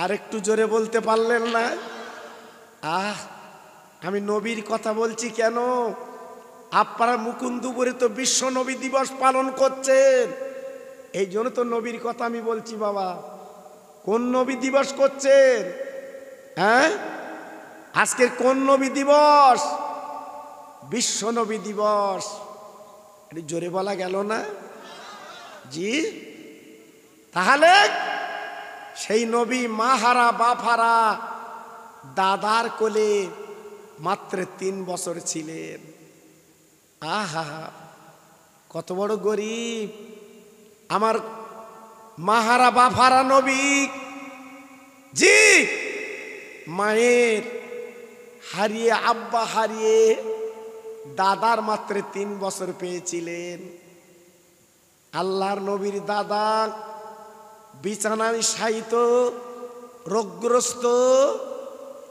আর একটু জোরে বলতে পারলেন না? আমি নবীর কথা বলছি কেন? আপনারা মুকুন্দপুরে তো বিশ্ব নবী দিবস পালন করছেন, এই জন্য তো নবীর কথা আমি বলছি। বাবা কোন নবী দিবস করছেন? হ্যাঁ, আজকের কোন নবী দিবস? বিশ্ব নবী দিবস। একটু জোরে বলা গেল না? জি, তাহলে সেই নবী মাহারা বাফারা দাদার কোলে মাত্র 3 বছর ছিলেন। আহা, কত বড় গরিব আমার মাহারা বাফারা নবী। জি, মায়ের হারিয়ে আব্বা হারিয়ে দাদার মাত্র 3 বছর পেয়েছিলেন। আল্লাহর নবীর দাদা বিছানায় শায়িত রোগগ্রস্ত।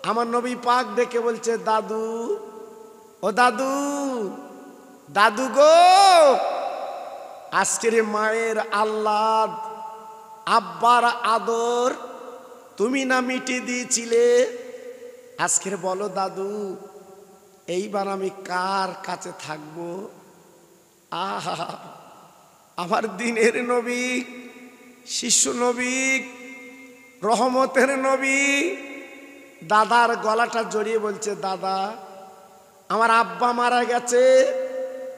আমার নবী পাক ডেকে বলছে, দাদু, ও দাদু, দাদু গো, আজকের মায়ের আহ্লাদ আব্বার আদর তুমি না মিটিয়ে দিয়েছিলে, আজকের বলো দাদু, এইবার আমি কার কাছে থাকবো? আহা, আমার দিনের নবী, শিশু নবী, রহমতের নবী দাদার গলাটা জড়িয়ে বলছে, দাদা, আমার আব্বা মারা গেছে,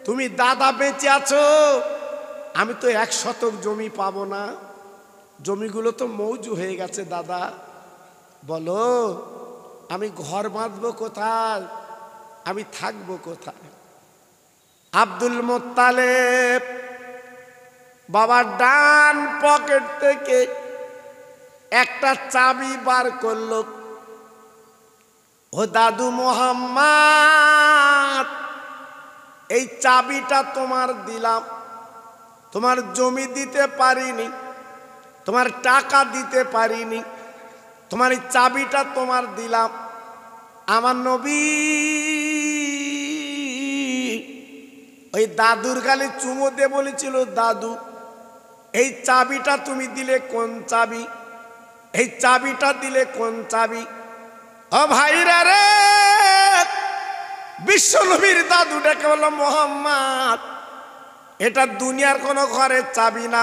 তুমি দাদা বেঁচে আছো, আমি তো 1 শতক জমি পাবো না, জমিগুলো তো মৌজু হয়ে গেছে, দাদা বলো আমি ঘর বাঁধবো কোথায়, আমি থাকবো কোথায়? আব্দুল মুত্তালিব বাবার ডান পকেট থেকে একটা চাবি বার করলো। ও দাদু মোহাম্মদ, এই চাবিটা তোমার দিলাম, তোমার জমি দিতে পারিনি, তোমার টাকা দিতে পারিনি, তোমার এই চাবিটা তোমার দিলাম। আমার নবী ওই দাদুর গালে চুমো দিয়ে বলেছিল, দাদু, এই চাবিটা তুমি দিলে কোন চাবি? এই চাবিটা দিলে কোন চাবি? ও ভাইরা রে, বিশ্ব নবীর দাদু ডেকে বলল, মোহাম্মদ, এটা দুনিয়ার কোনো ঘরের চাবি না,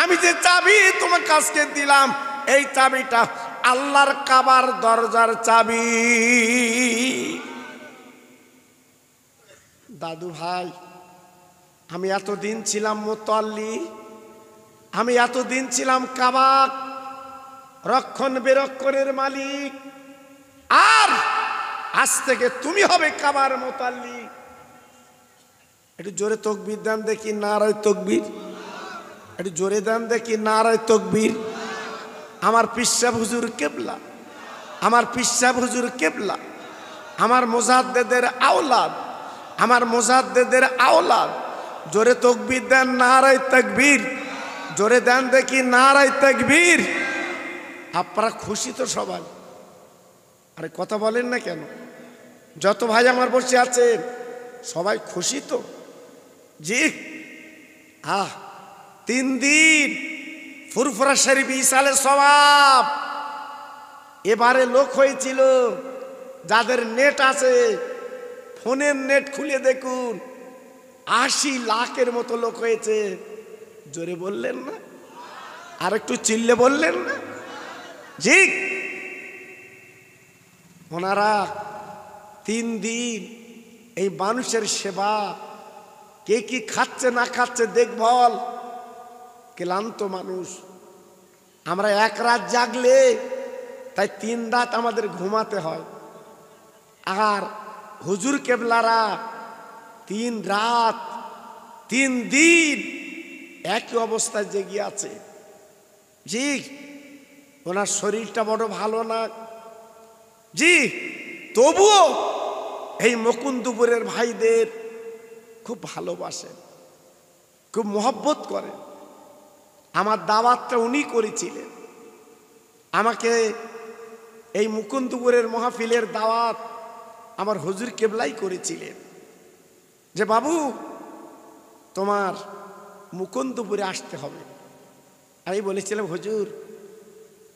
আমি যে চাবি তোমার কাছকে দিলাম, এই চাবিটা আল্লাহর কাবার দরজার চাবি। দাদু ভাই, আমি এতদিন ছিলাম মুতাল্লি, আমি এতদিন ছিলাম কাবা রক্ষণ বেরক্ষণের মালিক, আর আজ থেকে তুমি হবে কাবার মুতাল্লি। একটু জোরে তাকবীর দেন দেখি, নারায়ে তাকবীর। একটু জোরে দেন দেখি, নারায়ে তাকবীর। আমার পিসাব হুজুর কেবলা, আমার পিসাব হুজুর কেবলা, আমার মুজাদ্দেদের আওলাদ, আমার মুজাদ্দেদের আওলাদ। জোরে তাকবীর দেন, নারায়ে তাকবীর। জোরে দেন দেখি, নারায়ে তাকবীর। আপনারা খুশি তো সবাই? আরে কথা বলেন না কেন? যত ভাই আমার বসে আছেন সবাই খুশি তো? জি। 3 দিন ফুরফুরা শরীফ ইসালে সওয়াব। এবারে লোক হয়েছিল, যাদের নেট আছে ফোনের নেট খুলে দেখুন, 80 লাখের মতো লোক হয়েছে। জোরে বললেন না? আর একটু চিল্লে বললেন না? জি। ওনারা 3 দিন এই মানুষের সেবা, কে কি খাচ্ছে না খাচ্ছে দেখভাল, ক্লান্ত মানুষ। আমরা 1 রাত জাগলে তাই 3 রাত আমাদের ঘুমাতে হয়, আর হুজুর কেবলারা 3 রাত 3 দিন একই অবস্থায় জেগে আছে। জি, ওনার শরীরটা বড় ভালো না, জি, তবুও এই মুকুন্দপুরের ভাইদের খুব ভালোবাসেন, খুব মহব্বত করেন। আমার দাওয়াতটা উনি করেছিলেন, আমাকে এই মুকুন্দপুরের মাহফিলের দাওয়াত আমার হুজুর কেবলাই করেছিলেন, যে বাবু তোমার মুকুন্দপুরে আসতে হবে। আমি বলেছিলাম, হুজুর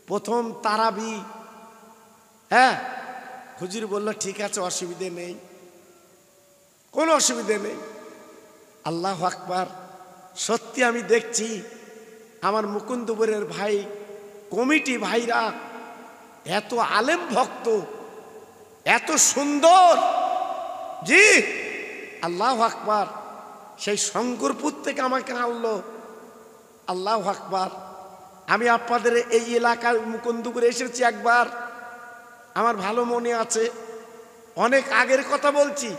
প্রথম তারাবি। হ্যাঁ, হুজুর বলল ঠিক আছে, অসুবিধে নেই, কোনো অসুবিধে নেই। আল্লাহু আকবার। সত্যি আমি দেখছি আমার মুকুন্দপুরের ভাই কমিটি ভাইরা এত আলেম ভক্ত, এত সুন্দর। জি, আল্লাহু আকবার। সেই শঙ্করপুর থেকে আমাকে আনলো। আল্লাহু আকবার। আমি আপনাদের এই এলাকায় মুকুন্দপুরে এসেছি একবার, আমার ভালো মনে আছে, অনেক আগের কথা বলছি,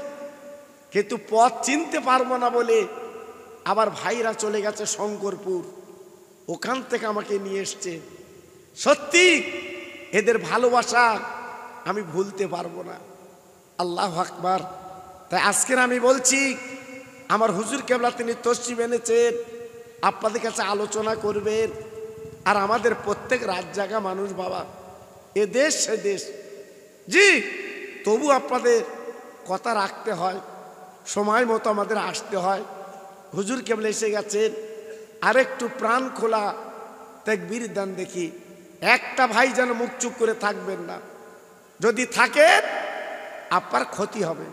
কিন্তু পথ চিনতে পারবো না বলে আবার ভাইরা চলে গেছে শঙ্করপুর, ওখান থেকে আমাকে নিয়ে এসছে। সত্যি এদের ভালোবাসা আমি ভুলতে পারবো না। আল্লাহু আকবার। তাই আজকের আমি বলছি, আমার হুজুর কেবলা তিনি তসরিফ এনেছেন, আপনাদের কাছে আলোচনা করবেন। আর আমাদের প্রত্যেক রাত জাগা মানুষ বাবা, এ দেশ সে দেশ, জি, তবু আপনাদের কথা রাখতে হয়, সময় মতো আমাদের আসতে হয়। হুজুর কেবলা এসে গেছেন, আরেকটু প্রাণ খোলা তাকবীর দেন দেখি। একটা ভাই যেন মুখ চুপ করে থাকবেন না, যদি থাকেন আপনার ক্ষতি হবে।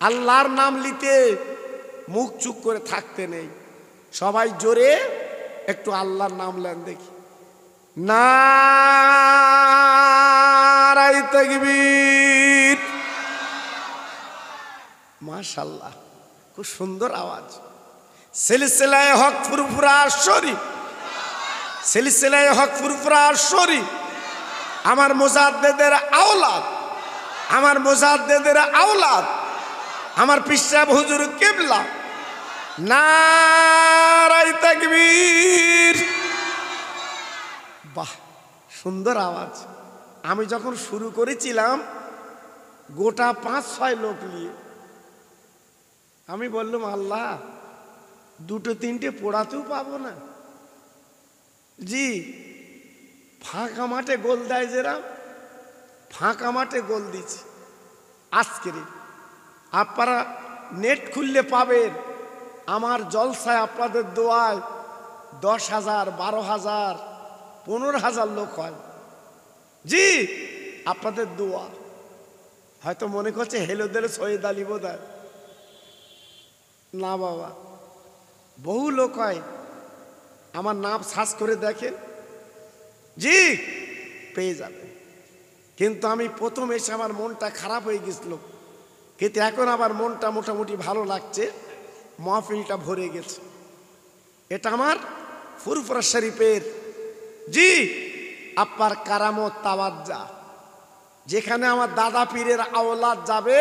আল্লাহর নাম নিতে মুখ চুপ করে থাকতে নেই। সবাই জোরে একটু আল্লাহর নাম নেন দেখি। নারায়ে তাকবীর। মাশাআল্লাহ, খুব সুন্দর আওয়াজ। সিলসিলায়ে হক ফুরফুরা শরীফ, সিলসিলায়ে হক ফুরফুরা শরীফ, আমার মুজাদ্দিদের আওলাদ, আমার মুজাদ্দিদের আওলাদ, আমার পীর সাহেব হুজুর কিবলা। নারায়ে তাকবীর। বাহ, সুন্দর আওয়াজ। আমি যখন শুরু করেছিলাম গোটা 5-6 লোক নিয়ে, আমি বললাম আল্লাহ, 2-3টে পড়াতেও পাবো না। জি, ফাঁকা মাঠে গোল দেয় যেরাম, ফাঁকা মাঠে গোল দিচ্ছে। আজকের আপনারা নেট খুললে পাবেন, আমার জলসায় আপনাদের দোয়ায় 10,000, 12,000, 15,000 লোক হয়। জি, আপনাদের দোয়া। হয়তো মনে করছে হেলোদের সৈয়দ আলী বোধহয়, না বাবা, বহু লোক হয়। আমার নাম সার্চ করে দেখেন, জি, পেয়ে যাবে। কিন্তু আমি প্রথম এসে আমার মনটা খারাপ হয়ে গেছিল, কিন্তু এখন আবার মনটা মোটামুটি ভালো লাগছে, মাহফিলটা ভরে গেছে। এটা আমার ফুরফুরা শরীফের, জি, আপনার কারামত তাওয়াজ্জা। যেখানে আমার দাদা পীরের আওলাদ যাবে,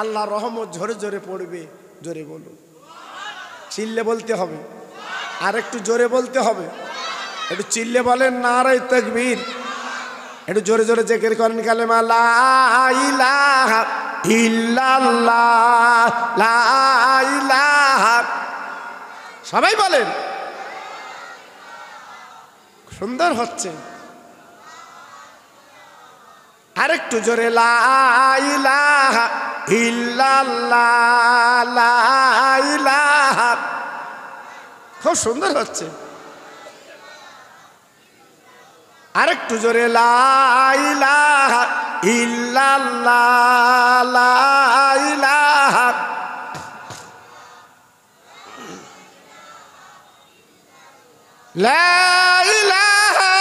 আল্লাহ রহমত ঝরে ঝরে পড়বে। জোরে বলুন, চিল্লে বলতে হবে, আর একটু জোরে বলতে হবে। একটু চিল্লে বলেন নারায়ে তাকবীর। একটু জোরে জোরে জিকির করেন কালেমা লা ইলাহা ইল্লাল্লাহ, লা ইলাহা। সবাই বলেন, সুন্দর হচ্ছে। আরেকটু জোরে লা ইলাহা ইল্লাল্লাহ, লা ইলাহা। খুব সুন্দর হচ্ছে। আরেকটু জোরে লা ইলাহা ইল্লাল্লাহ, লা ইলাহা। লা ইলাহা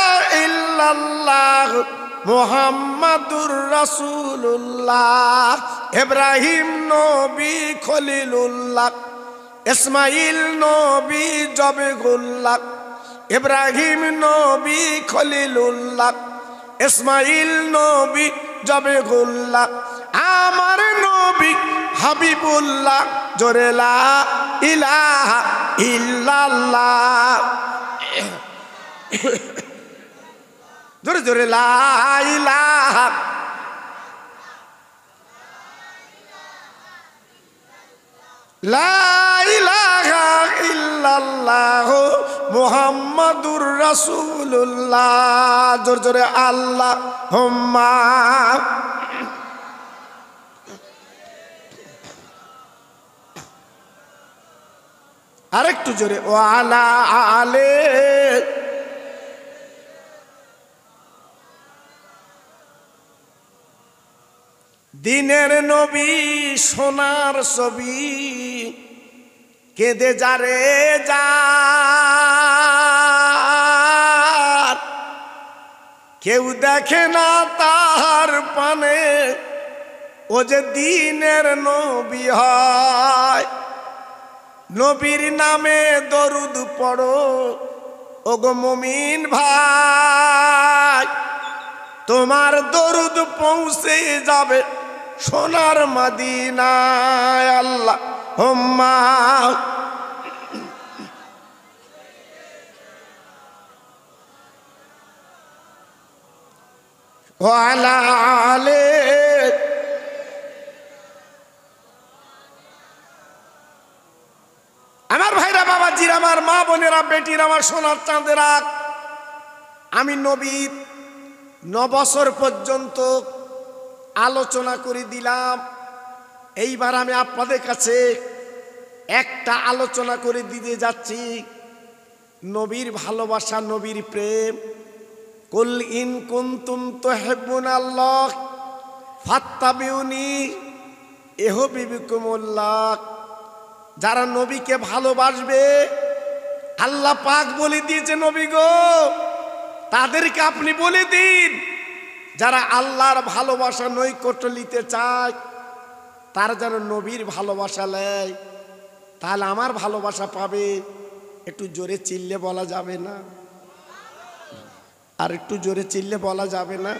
ইল্লাল্লাহ মুহাম্মাদুর রাসূলুল্লাহ। ইব্রাহিম নবী খলিলুল্লাহ, ইসমাইল নবী জবিহুল্লাহ। ইব্রাহিম নবী খলিলুল্লাহ, ইসমাইল নবী জবিহুল্লাহ। আমার নবী হাবিবুল্লাহ। জোরে লা ইলাহা ইল্লাল্লাহ। জোরে জোরে লা ইলাহা। লা ইলাহা ইল্লাল্লাহ মুহাম্মাদুর রাসূলুল্লাহ। জোরে জোরে আল্লাহুম্মা। আরেকটু জোরে ওয়ালা আলে। দিনের নবী সোনার ছবি, কেঁদে যারে যার, কেউ দেখে না তার পানে, ও যে দিনের নবী হয়। নবীর নামে দরুদ পড়ো, ওগো মুমিন ভাই, তোমার দরুদ পৌঁছে যাবে সোনার মদিনায়। আল্লাহ হুম্মা ওয়ালা আলে। আমার ভাইরা, বাবাজির, আমার মা বোনেরা, বেটির, আমার সোনার চাঁদেরা, আমি নবীর 9 বছর পর্যন্ত আলোচনা করে দিলাম। এইবার আমি আপনাদের কাছে একটা আলোচনা করে দিতে যাচ্ছি, নবীর ভালোবাসা, নবীর প্রেম। কুল ইন কুনতুম তুহিব্বুনাল্লাহ ফাত্তাবিউনি ইউহিব্বুকুমুল্লাহ। যারা নবীকে ভালোবাসবে, আল্লাহ পাক বলে দিয়েছে, নবী গো তাদেরকে আপনি বলে দিন, যারা আল্লাহর ভালোবাসা নৈকট্য নিতে চায় তারা যেন নবীর ভালোবাসা নেয়, তাহলে আমার ভালোবাসা পাবে। একটু জোরে চিল্লে বলা যাবে না? আর একটু জোরে চিল্লে বলা যাবে না?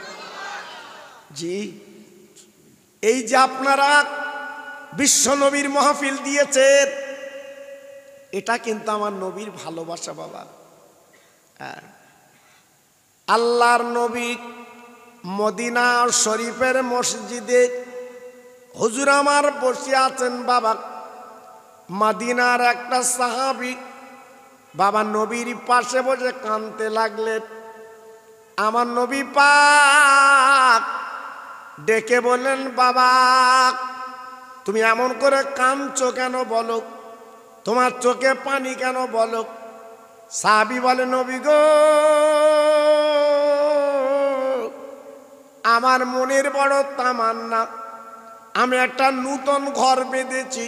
জি, এই যে আপনারা বিশ্ব নবীর মাহফিল দিয়েছেন, এটা কিন্তু আমার নবীর ভালোবাসা বাবা। হ্যাঁ, আল্লাহর নবী মদিনা শরীফের মসজিদে হুজুর আমার বসে আছেন বাবা। মদিনার একটা সাহাবী বাবা নবীর পাশে বসে কাঁদতে লাগলেন। আমার নবী পাক ডেকে বললেন, বাবা তুমি এমন করে কাঁদছো কেন বলো, তোমার চোখে পানি কেন বলো। সাহাবী বলে, নবী গো আমার মনের বড় তামান্না, আমি একটা নূতন ঘর বেঁধেছি,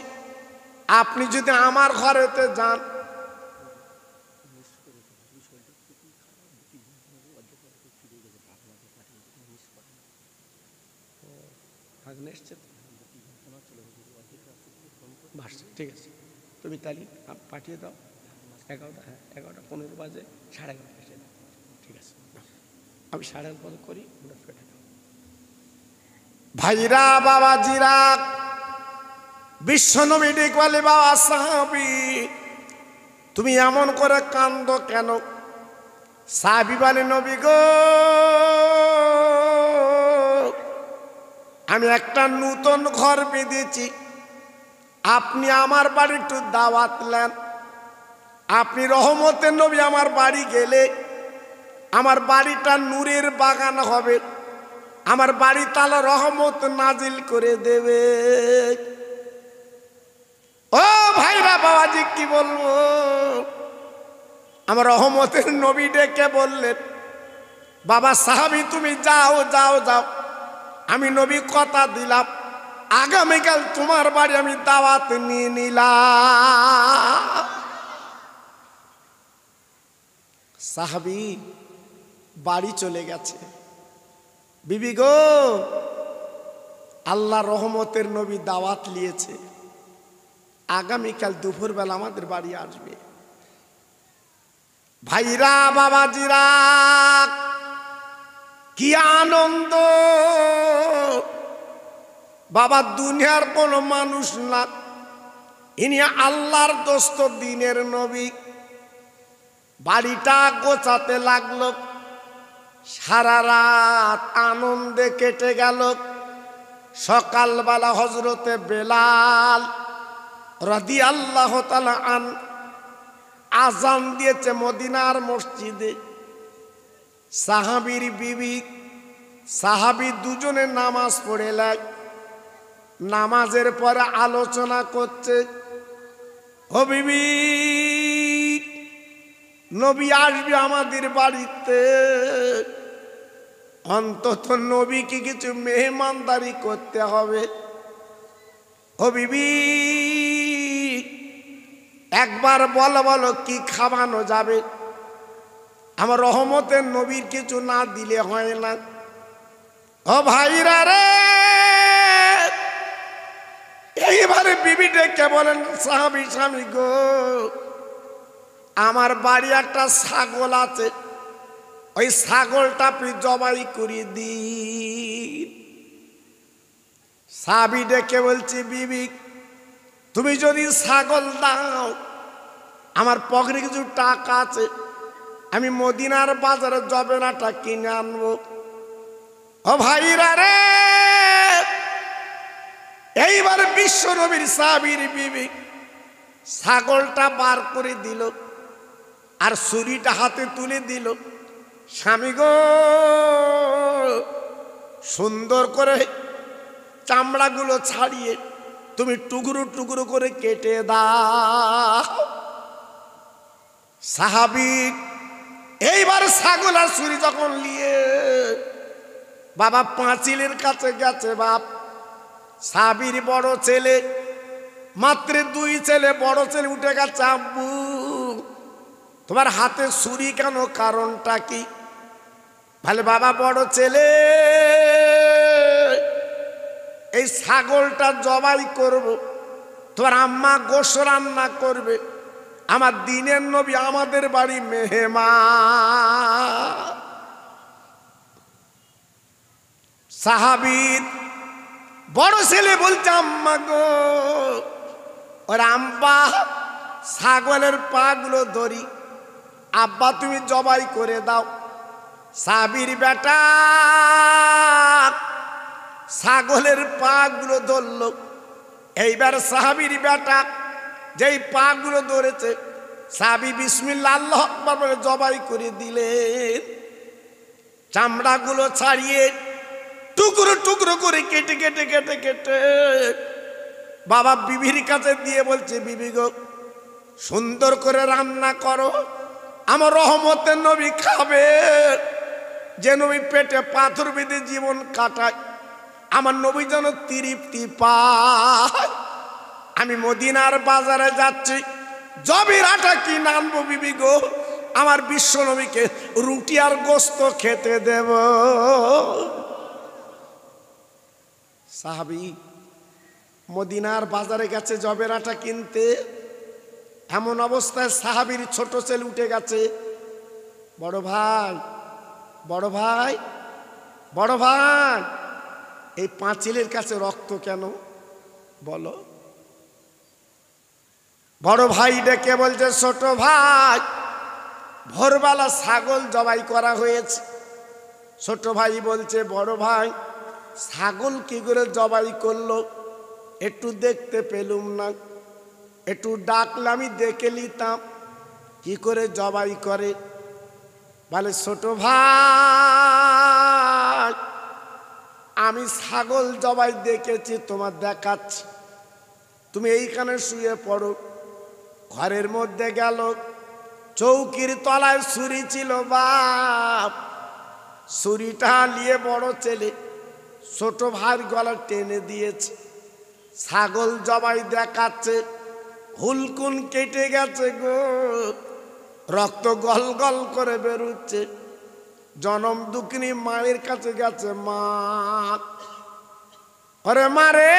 আপনি যদি আমার ঘরেতে যান। ঠিক আছে, তুমি তালি পাঠিয়ে দাও। 11:15 বাজে, 11:30 ঠিক আছে, আমি 11:30 করি। ভাইরা, বাবাজিরা, বিশ্ব নবী ডেকে বলে, বাবা সাহাবী তুমি এমন করে কান্দো কেন? সাহাবী বলে, নবী গো আমি একটা নূতন ঘর বেঁধেছি, আপনি আমার বাড়ি একটু দাওয়াত নেন। আপনি রহমতের নবী আমার বাড়ি গেলে আমার বাড়িটা নূরের বাগান হবে, আমার বাড়ি তালা রহমত নাজিল করে দেবে। ও ভাইরা, বাবাজি কি বলবো, আমার রহমতের নবী ডেকে বললেন, বাবা সাহাবী তুমি যাও যাও যাও, আমি নবী কথা দিলাম আগামীকাল তোমার বাড়ি আমি দাওয়াত নিয়ে নিলাম। সাহাবী বাড়ি চলে গেছে। বিবি গো আল্লাহ রহমতের নবী দাওয়াত নিয়েছে, আগামীকাল দুপুরবেলা আমাদের বাড়ি আসবে। ভাইরা, বাবাজিরা, কি আনন্দ বাবা। দুনিয়ার কোনো মানুষ না, ইনি আল্লাহর দোস্ত, দিনের নবী। বাড়িটা গোছাতে লাগলো, সারা রাত আনন্দে কেটে গেল। সকালবেলা হজরতে বেলাল রাদিয়াল্লাহু তাআলা আন আজান দিয়েছে মদিনার মসজিদে। সাহাবীর বিবি সাহাবী দুজনে নামাজ পড়ে লাগ, নামাজের পরে আলোচনা করছে, ও বিবি নবী আসবে আমাদের বাড়িতে, অন্তত নবীকে কিছু মেহমানদারি করতে হবে। ও বিবি একবার বলো বলো কি খাওয়ানো যাবে, আমার রহমতের নবীর কিছু না দিলে হয় না। ও ভাইরা রে, এইবারে বিবি ডেকে বলেন, সাহাবী স্বামী গো আমার বাড়ি একটা ছাগল আছে, ওই ছাগলটা আপনি জবাই করে দিন। সাহাবী ডেকে বলছি, বিবি তুমি যদি ছাগল দাও, আমার পকেটে কিছু টাকা আছে, আমি মদিনার বাজারে জবেনাটা কিনে আনবো। ও ভাইরা রে, এইবার বিশ্ব নবীর সাহাবীর বিবি ছাগলটা বার করে দিল আর ছুরিটা হাতে তুলে দিল। স্বামী গো, সুন্দর করে চামড়াগুলো ছাড়িয়ে তুমি টুকরো টুকরো করে কেটে দাও। সাহাবী এইবার ছাগল আর ছুরি যখন নিয়ে বাবা পাঁচিলের কাছে গেছে, বাপ সাহাবীর বড় ছেলে, মাত্র 2 ছেলে, বড় ছেলে উঠে গেছে, আব্বু তোমার হাতে ছুরি কেন, কারণটা কি? বলে বাবা বড় ছেলে, এই ছাগলটা জবাই করব, তোমার আম্মা গোশত রান্না করবে, আমার দিনের নবী আমাদের বাড়ি মেহমান। সাহাবীর বড় ছেলে বলছে, আম্মা গো, ওর আম্মা ছাগলের পা গুলো ধরি, আব্বা তুমি জবাই করে দাও। সাহাবীর বেটা ছাগলের পা গুলো ধরল। এইবার সাহাবীর বেটা যেই পা গুলো ধরেছে, সাহাবী বিসমিল্লাহ আল্লাহু আকবার বলে জবাই করে দিলেন। চামড়াগুলো ছাড়িয়ে টুকরো টুকরো করে কেটে কেটে কেটে কেটে বাবা বিবির কাছে দিয়ে বলছে, বিবি গো সুন্দর করে রান্না করো, আমার রহমতের নবী খাবে, যে নবী পেটে পাথর বেঁধে জীবন কাটায়, আমার নবী যেন তৃপ্তি পায়। আমি মদিনার বাজারে যাচ্ছি, জবের আটা কিনে আনবো বিবি গো, আমার বিশ্ব নবীকে রুটি আর গোস্ত খেতে দেব। সাহাবী মদিনার বাজারে গেছে জবের আটা কিনতে। এমন অবস্থায় সাহাবীর ছোট ছেলে উঠে গেছে, বড় ভাই বড় ভাই বড় ভাই, এই পাঁচিলের কাছে রক্ত কেন বলো? বড় ভাই ডেকে বলছে, ছোট ভাই ভোরবেলা ছাগল জবাই করা হয়েছে। ছোট ভাই বলছে, বড় ভাই ছাগল কি করে জবাই করলো, একটু দেখতে পেলুম না, একটু ডাকলে আমি দেখে নিতাম কি করে জবাই করে। বলে ছোট ভাই আমি ছাগল জবাই দেখেছি, তোমার দেখাচ্ছি, তুমি এইখানে শুয়ে পড়ো। ঘরের মধ্যে গেল, চৌকির তলায় ছুরি ছিল, বাপ ছুরিটা নিয়ে বড় ছেলে ছোট ভাইয়ের গলা টেনে দিয়েছে। ছাগল জবাই দেখাচ্ছে, হুলকুন কেটে গেছে গো, রক্ত গল গল করে বেরোচ্ছে। জনম দুঃখিনী মায়ের কাছে গেছে, মা আরে মারে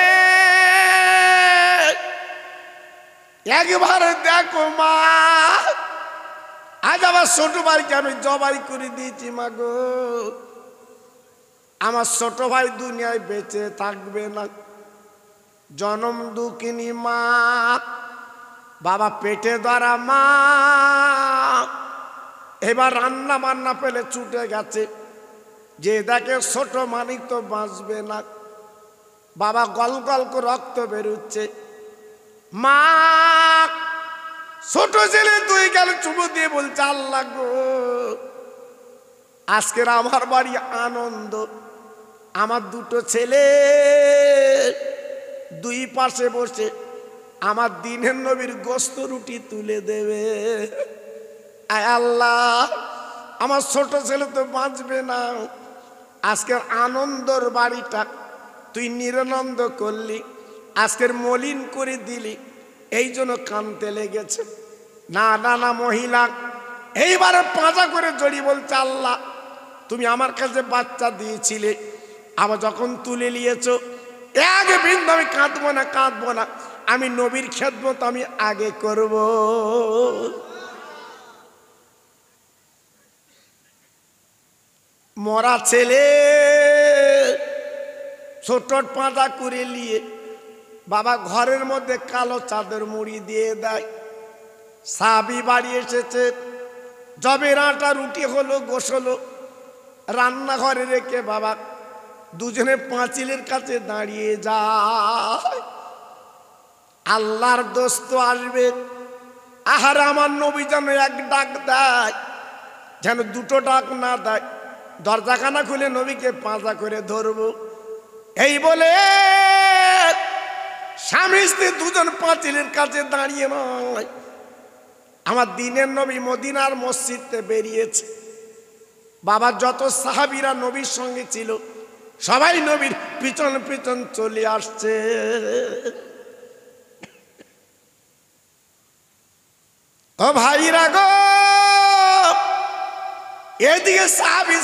একবার দেখো মা, আজ আমার ছোট ভাইকে আমি জবাই করে দিয়েছি, মা গো আমার ছোট ভাই দুনিয়ায় বেঁচে থাকবে না। জনম দুঃখিনী মা, বাবা পেটে ধরা মা, এবার রান্না বান্না পেলে ছুটে গেছে, যে দেখে ছোট মানিক তো বাঁচবে না। বাবা গল গল করে রক্ত বেরোচ্ছে, মা ছোট ছেলে তুই গেল চুমু দিয়ে বলছে, আল্লাহ গো আজকের আমার বাড়ি আনন্দ, আমার দুটো ছেলে দুই পাশে বসে আমার দিনের নবীর গোস্ত রুটি তুলে দেবে। আয় আল্লাহ, আমার ছোট ছেলে তো বাঁচবে না, আজকের আনন্দর বাড়িটা তুই নিরানন্দ করলি, আজকের মলিন করে দিলি, এই জন্য কানতে লেগেছে। না না না মহিলা এইবারে পাঁজা করে জড়িয়ে বলছে, আল্লাহ তুমি আমার কাছে বাচ্চা দিয়েছিলে, আবার যখন তুলে নিয়েছ এক বিন্দু আমি কাঁদবো না, কাঁদবো না, আমি নবীর খেদমত আমি আগে করব। মরা ছেলে ছোট পাঁজা করে নিয়ে বাবা ঘরের মধ্যে কালো চাদর মুড়ি দিয়ে দেয়। সাহাবী বাড়ি এসেছে, জবের আটা রুটি হলো, গোশ হলো, রান্নাঘরে রেখে বাবা দুজনে পাঁচিলের কাছে দাঁড়িয়ে যায়। আল্লাহর দোস্ত আসবে, আহার আমার নবী যেন এক ডাক দেয়, যেন দুটো ডাক না দেয়। দরজাখানা খুলে নবীকে পাঁজা করে ধরবো এই বলে স্বামী স্ত্রী দুজন পাঁচিলের কাছে দাঁড়িয়ে নয়, আমার দিনের নবী মদিনার মসজিদে বেরিয়েছে। বাবা যত সাহাবীরা নবীর সঙ্গে ছিল সবাই নবীর পিছন পিছন চলে আসছে। ও ভাইরা গো, এদিকে সাহাবীর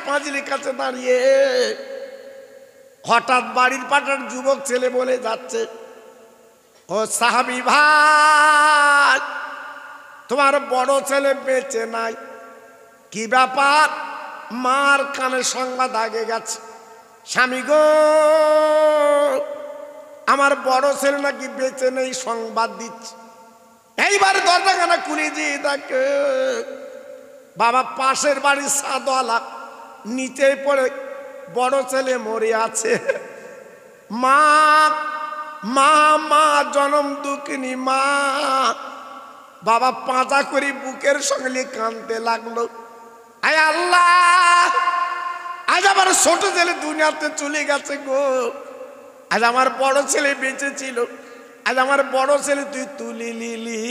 পাঁচিলের কাছে দাঁড়িয়ে হঠাৎ বাড়ির পাঠার যুবক ছেলে বলে যাচ্ছে, ও সাহাবী ভাই, তোমার বড় ছেলে বেঁচে নাই, কি ব্যাপার? মার কানে সংবাদ আগে গেছে, স্বামী গো আমার বড় ছেলে নাকি বেঁচে নেই, সংবাদ দিচ্ছে। এইবার দরজাখানা খুলে দিয়ে দেখে বাবা পাশের বাড়ির সাদওয়ালা নিচে পড়ে বড় ছেলে মরে আছে। মা মা মা জনম দুঃখিনী মা। বাবা পাঁজা করে বুকের সঙ্গে কাঁদতে লাগলো, আয় আল্লাহ, আজ আমার ছোট ছেলে দুনিয়াতে চলে গেছে গো, আজ আমার বড় ছেলে বেঁচে ছিল, আজ আমার বড় ছেলে তুই তুলি নিলি।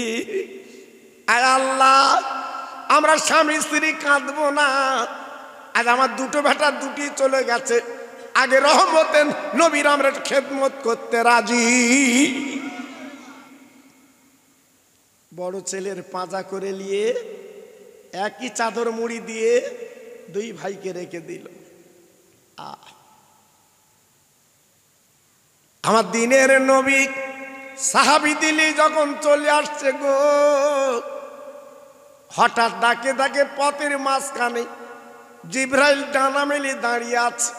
আয় আল্লাহ, আমরা স্বামী স্ত্রী কাঁদবো না, আজ আমার দুটো বেটা দুটি চলে গেছে, আগে রহমতেন নবীর আমরা খেদমত করতে রাজি। বড় ছেলের পাঁজা করে নিয়ে একই চাদর মুড়ি দিয়ে দুই ভাইকে রেখে দিল। আমার দিনের নবী সাহাবী দিলি যখন চলে আসছে গো, হঠাৎ ডাকে ডাকে পথের মাঝখানে জিবরাইল ডানা মেলে দাঁড়িয়ে আছে।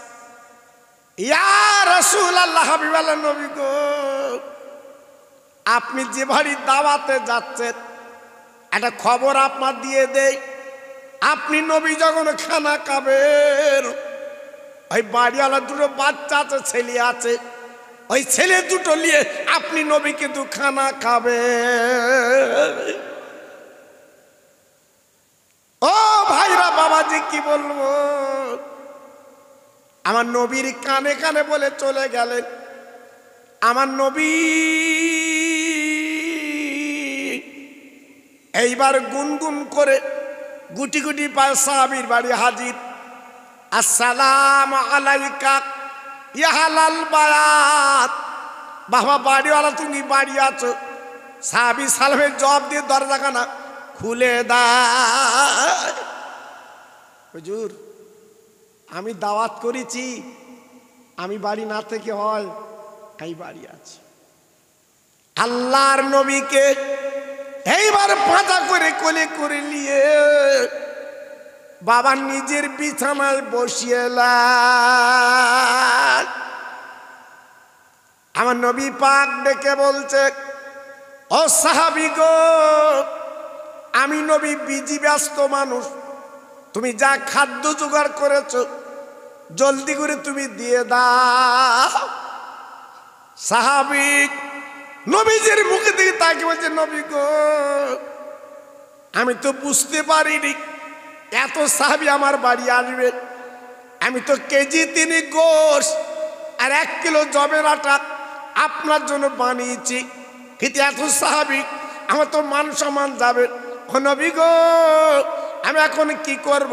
ইয়া রাসূলুল্লাহ, হাবিবাল্লাহ নবী গো, আপনি যে বাড়ির দাওয়াতে যাচ্ছেন একটা খবর আপনার দিয়ে দেই, আপনি নবী যখন খানা খাবেন, ওই বাড়িওয়ালা দুটো বাচ্চা আছে, ছেলে আছে, ওই ছেলে দুটো নিয়ে আপনি নবী কিন্তু খানা খাবেন। ও ভাইরা, বাবাজি কি বলবো, আমার নবীর কানে কানে বলে চলে গেলেন। আমার নবী এইবার গুনগুন করে গুটি গুটি পায় সাহাবীর বাড়ি হাজির। আসসালামু আলাইকা ইয়া আহলাল বায়াত। বাবা বাড়িওয়ালা, তুমি বাড়ি আছো? সাহাবী সালামের জবাব দিয়ে দরজাখানা খুলে দেয়। হুজুর, আমি দাওয়াত করেছি, আমি বাড়ি না থেকে হয় এই বাড়ি আছি। আল্লাহর নবীকে এইবার পাঁজা করে কোলে করে নিয়ে বাবা নিজের বিছানায় বসিয়ে আমার নবী পাক ডেকে বলছে, ও সাহাবী গো, আমি নবী বিজি ব্যস্ত মানুষ, তুমি যা খাদ্য জোগাড় করেছ জলদি করে তুমি দিয়ে দাও। সাহাবী নবীজির মুখে দিকে তাকিয়ে বলছে, নবী গো, আমি তো বুঝতে পারিনি এত সাহাবী আমার বাড়ি আসবে। আমি তো কেজি 3 গোশ আর 1 কিলো জবের আটা আপনার জন্য বানিয়েছি, কিন্তু এত সাহাবী আমার তো মান সম্মান যাবে। ও নবী গো, আমি এখন কি করব?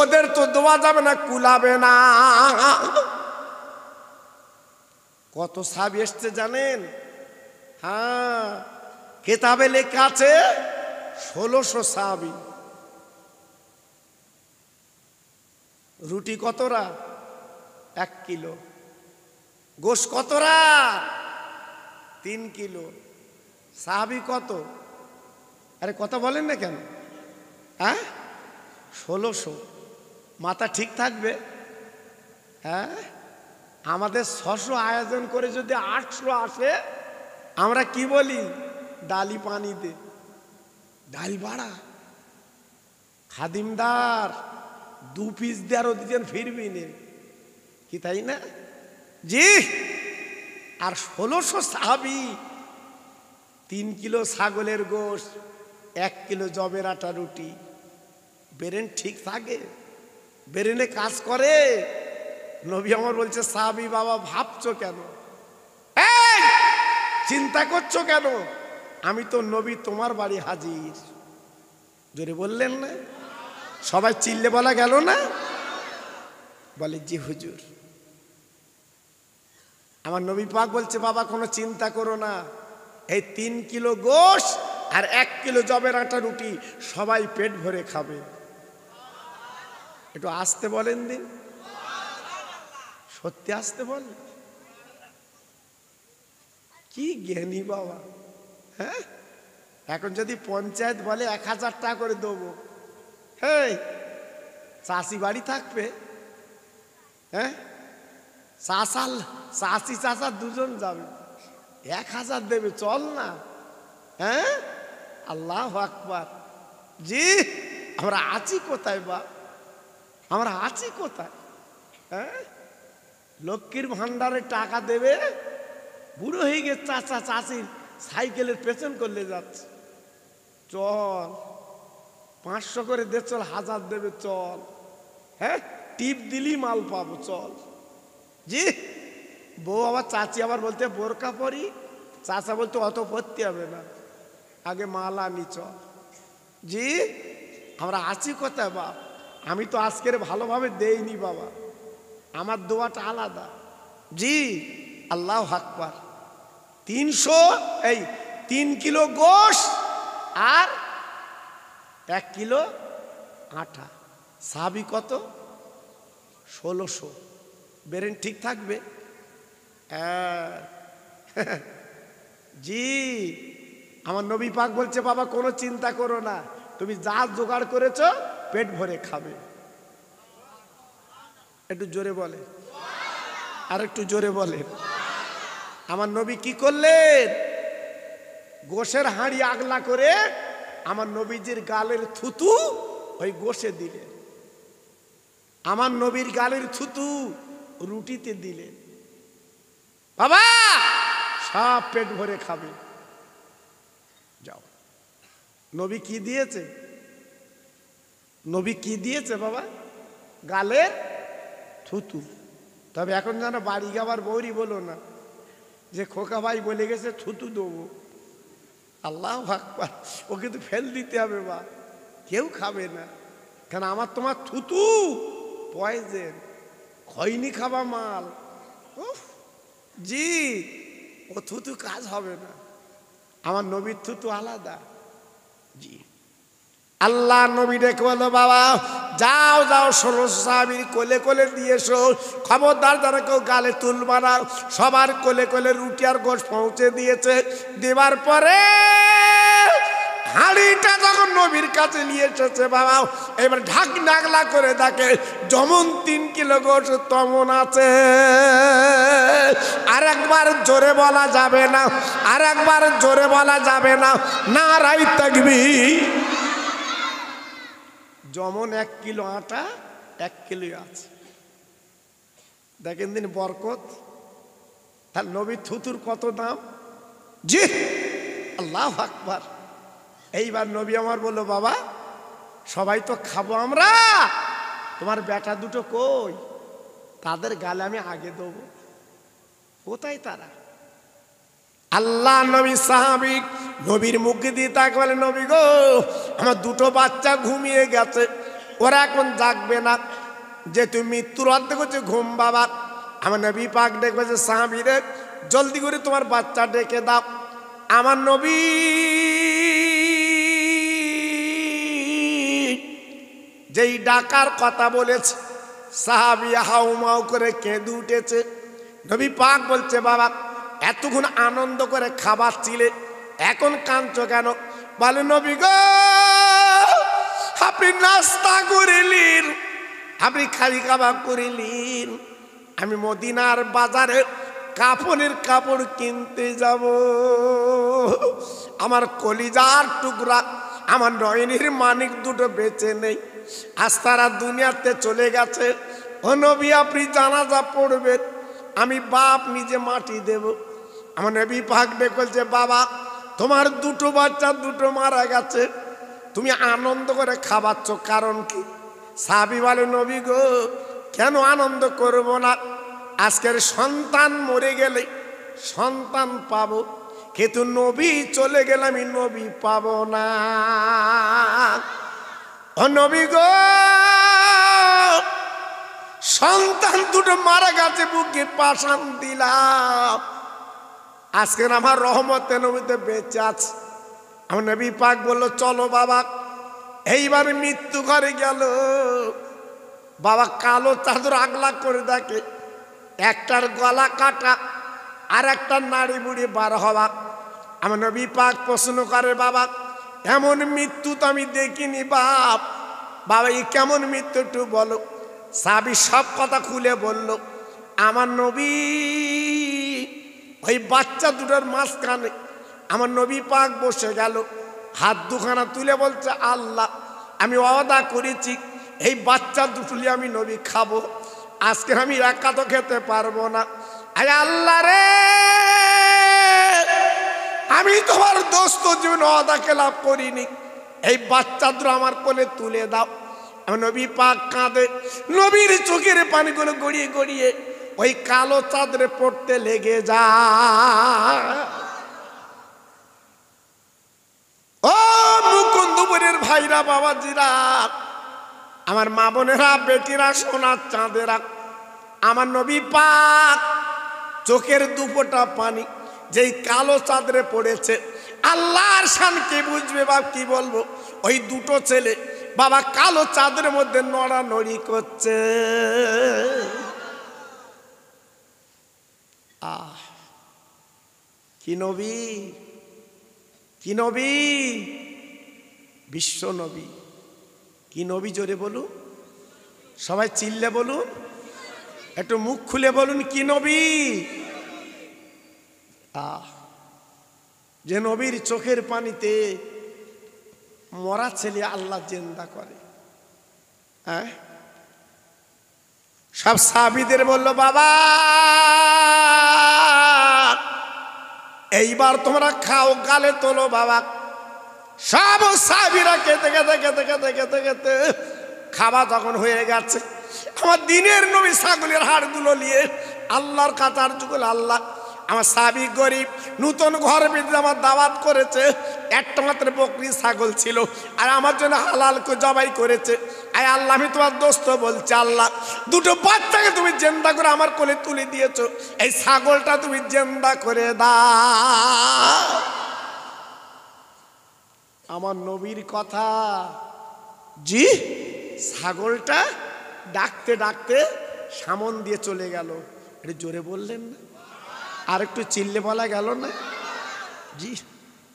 ওদের তো দেওয়া যাবে না, কুলাবে না। কত সাহাবী এসছে জানেন? হ্যাঁ, কিতাবে লেখা আছে 1600 সাহাবী। রুটি কতরা? 1 কিলো। গোশ কতরা? 3 কিলো। সাহাবী কত? আরে কথা বলেন না কেন? হ্যাঁ, 1600। মাথা ঠিক থাকবে? হ্যাঁ, আমাদের 600 আয়োজন করে যদি 800 আসে, আমরা কি বলি? ডালি পানি দে, ডাল বাড়া। খাদিমদার 2 পিস দেওয়ার ওদিকে ফিরবি নে, কি তাই না? জি। আর 1600 সাহাবী, 3 কিলো ছাগলের গোশত, 1 কিলো জবের আটা রুটি। ব্রেন ঠিক থাকে? ব্রেনে কাজ করে? নবী আমার বলছে, সাহাবী বাবা ভাবছো কেন, চিন্তা করছো কেন? আমি তো নবী তোমার বাড়ি হাজির। জোরে বললেন না? সবাই চিল্লে বলা গেল না? বলে জি হুজুর। আমার নবী পাক বলছে, বাবা কোনো চিন্তা করো না, এই 3 কিলো গোশত আর 1 কিলো জবের আটা রুটি সবাই পেট ভরে খাবে। একটু আসতে বলেন দিন, সত্যি আসতে বলেন। কি জ্ঞানী বাবা! হ্যাঁ, এখন যদি পঞ্চায়েত বলে 1000 টাকা করে দেবো, হ্যাঁ, চাষি বাড়ি থাকবে? হ্যাঁ, চাষি চাষা দুজন যাবে, 1000 দেবে, চল না। হ্যাঁ, আল্লাহু আকবার। জি, আমরা আছি কোথায় বা? আমরা আছি কোথায়? হ্যাঁ, লক্ষ্মীর ভান্ডারে টাকা দেবে, বুড়ো হয়ে গেছে, চাচা চাষির সাইকেলের পেছন করলে যাচ্ছে, চল 500 করে দে, চল 1000 দেবে, চল। হ্যাঁ, টিপ দিলি মাল পাবো, চল। জি। বউ আবার, চাচি আবার বলতে বোরকা পরি, চাচা বলতে অত পরতে হবে না, আগে মাল আনি, চল। জি, আমরা আছি কোথায় বাপ? আমি তো আজকের ভালোভাবে দেইনি বাবা, আমার দোয়াটা আলাদা। জি, আল্লাহু আকবার। 3 কিলো গোশত আর 1 কিলো আটা। সাহাবী কত? 1600। ব্রেন ঠিক থাকবে? জি। আমার নবী পাক বলছে, বাবা কোনো চিন্তা করো না, তুমি যা জোগাড় করেছো পেট ভরে খাবে। একটু জোরে বলে, আর একটু জোরে বলে। আমার নবী কি করলেন? গোশের হাঁড়ি আগলা করে আমার নবীজির গালের থুতু ওই গোশে দিলেন, আমার নবীর গালের থুতু রুটিতে দিলেন। বাবা সব পেট ভরে খাবে, যাও। নবী কি দিয়েছে? নবী কি দিয়েছে বাবা? গালের থুতু। তবে এখন যেন বাড়ি যাবার বৌরি বলো না যে খোকা ভাই বলে গেছে থুতু দেবো। আল্লাহু আকবার। ওকে তো ফেল দিতে হবে বা, কেউ খাবে না, কেন আমার তোমার থুতু পয়জেন, খৈনি খাবা মাল। জি, ও থুতু কাজ হবে না, আমার নবীর থুতু আলাদা। জি। আল্লাহ নবী ডেকে বলো, বাবা যাও যাও, 1600 সাহাবীর কোলে কোলে দিয়েছো, খবরদার যারা কেউ গালে তুলবা না। সবার কোলে কোলে রুটি আর গোশত পৌঁছে দিয়েছে। দেবার পরে হাঁড়িটা যখন নবীর কাছে নিয়ে এসেছে, বাবা এবার ঢাক নাগলা করে দেখে যেমন 3 কিলো গোশত তেমন আছে। আর একবার জোরে বলা যাবে না, আর একবার জোরে বলা যাবে না, নারায়ে তাকবীর। যেমন 1 কিলো আটা 1 কিলো আছে, দেখেন দিন বরকত। তার নবীর থুতুর কত দাম! জি, আল্লাহু আকবার। এইবার নবী আমার বলল, বাবা সবাই তো খাবো আমরা, তোমার বেটা দুটো কই? তাদের গালে আমি আগে দেবো। কোথায় তারা? আল্লাহ নবী সাহাবী নবীর মুখে দিয়ে তাকে বলে, নবী গো আমার দুটো বাচ্চা ঘুমিয়ে গেছে, ওরা এখন জাগবে না, যে তুমি মৃত্যুর অর্ধেক হচ্ছে ঘুম বাবা। আমার নবী পাক ডেকে বলছে, সাহাবীরে জলদি করে তোমার বাচ্চা ডেকে দাও। আমার নবী যেই ডাকার কথা বলেছে, সাহাবী হাউমাউ করে কেঁদে উঠেছে। নবী পাক বলছে, বাবা এতক্ষণ আনন্দ করে খাবার ছিলে, এখন কাঁদছো কেন? বলে, নবী গো আপনি নাস্তা করিলেন, আপনি খালি কাবা করিলেন, আমি মদিনার বাজারে কাফনের কাপড় কিনতে যাব। আমার কলিজার টুকরা, আমার নয়নের মানিক দুটো বেঁচে নেই, আজ তারা দুনিয়াতে চলে গেছে। ও নবী, আপনি জানাজা পড়বেন, আমি বাপ নিজে মাটি দেব। আমার নবী পাক বলছে, বাবা তোমার দুটো বাচ্চা দুটো মারা গেছে, তুমি আনন্দ করে খাওয়াচ্ছ, কারণ কি? সাহাবী বলে, নবী গো, কেন আনন্দ করব না? আজকের সন্তান মরে গেলে সন্তান পাবো, কিন্তু নবী চলে গেলে আমি নবী পাবো না। ও নবী গো, সন্তান দুটো মারা গেছে, বুকে পাশান দিলাম, আজকের আমার রহমতে নবীতে বেঁচে আছে। আমার নবী পাক বললো, চলো বাবা। এইবার মৃত্যু ঘরে গেল। বাবা কালো চাদর আগলা করে দেখে, একটার গলা কাটা আর একটা নাড়ি বুড়ি বার হওয়া। আমার নবী পাক প্রশ্ন করে, বাবা এমন মৃত্যু তো আমি দেখিনি বাপ, বাবা এই কেমন মৃত্যু একটু বলো। সাহাবী সব কথা খুলে বলল। আমার নবী ওই বাচ্চা দুটোর মাঝখানে আমার নবী পাক বসে গেল, হাত দুখানা তুলে বলছে, আল্লাহ আমি ওয়াদা করেছি এই বাচ্চা দুটুলি আমি নবী খাবো, আজকে আমি একা তো খেতে পারবো না। আরে আল্লাহ রে, আমি তোমার দোস্ত জীবন ওয়াদা খেলাপ করিনি, এই বাচ্চা দুটো আমার কোলে তুলে দাও। আমার নবী পাক কাঁদে, নবীর চোখের পানিগুলো গড়িয়ে গড়িয়ে ওই কালো চাদরে পড়তে লেগে যায়। ও মুকুন্দপুরের ভাইরা, বাবাজিরা, আমার মা বোনেরা, বেটিরা, সোনার চাঁদেরা, আমার নবী পাক চোখের দুপোটা পানি যেই কালো চাদরে পড়েছে, আল্লাহর শান কে বুঝবে বাপ, কি বলবো। ওই দুটো ছেলে বাবা কালো চাদরের মধ্যে নড়ানড়ি করছে। কি নবী, কি নবী, বিশ্ব নবী। কি নবী, জোরে বলুন, সবাই চিল্লে বলুন, একটু মুখ খুলে বলুন, কি নবী। যে নবীর চোখের পানিতে মরা ছেলে আল্লাহ জিন্দা করে। হ্যাঁ, সব সাহাবীদের বলল, বাবা এইবার তোমরা খাও, গালে তোলো বাবা। সব সাহাবীরা খেতে খেতে খেতে খেতে খেতে খেতে খাওয়া যখন হয়ে গেছে, আমার দিনের নবী ছাগলের হাড়গুলো নিয়ে আল্লাহর কাছে আরজু করল, আল্লাহ আমার সাহাবী গরিব, নতুন ঘর বেঁধে আমার দাওয়াত করেছে, একটা মাত্র বকরি ছাগল ছিল, আর আমার জন্য হালাল জবাই করেছে। আয় আল্লাহ, আমি তোমার দোস্ত বলছি, আল্লাহ দুটো বাচ্চাকে তুমি জিন্দা করে আমার কোলে তুলে দিয়েছো, এই ছাগলটা তুমি জিন্দা করে দাও। আমার নবীর কথা, জি, ছাগলটা ডাকতে ডাকতে সামন দিয়ে চলে গেল। এটা জোরে বললেন না? আর একটু চিল্লে বলা গেল না? জি,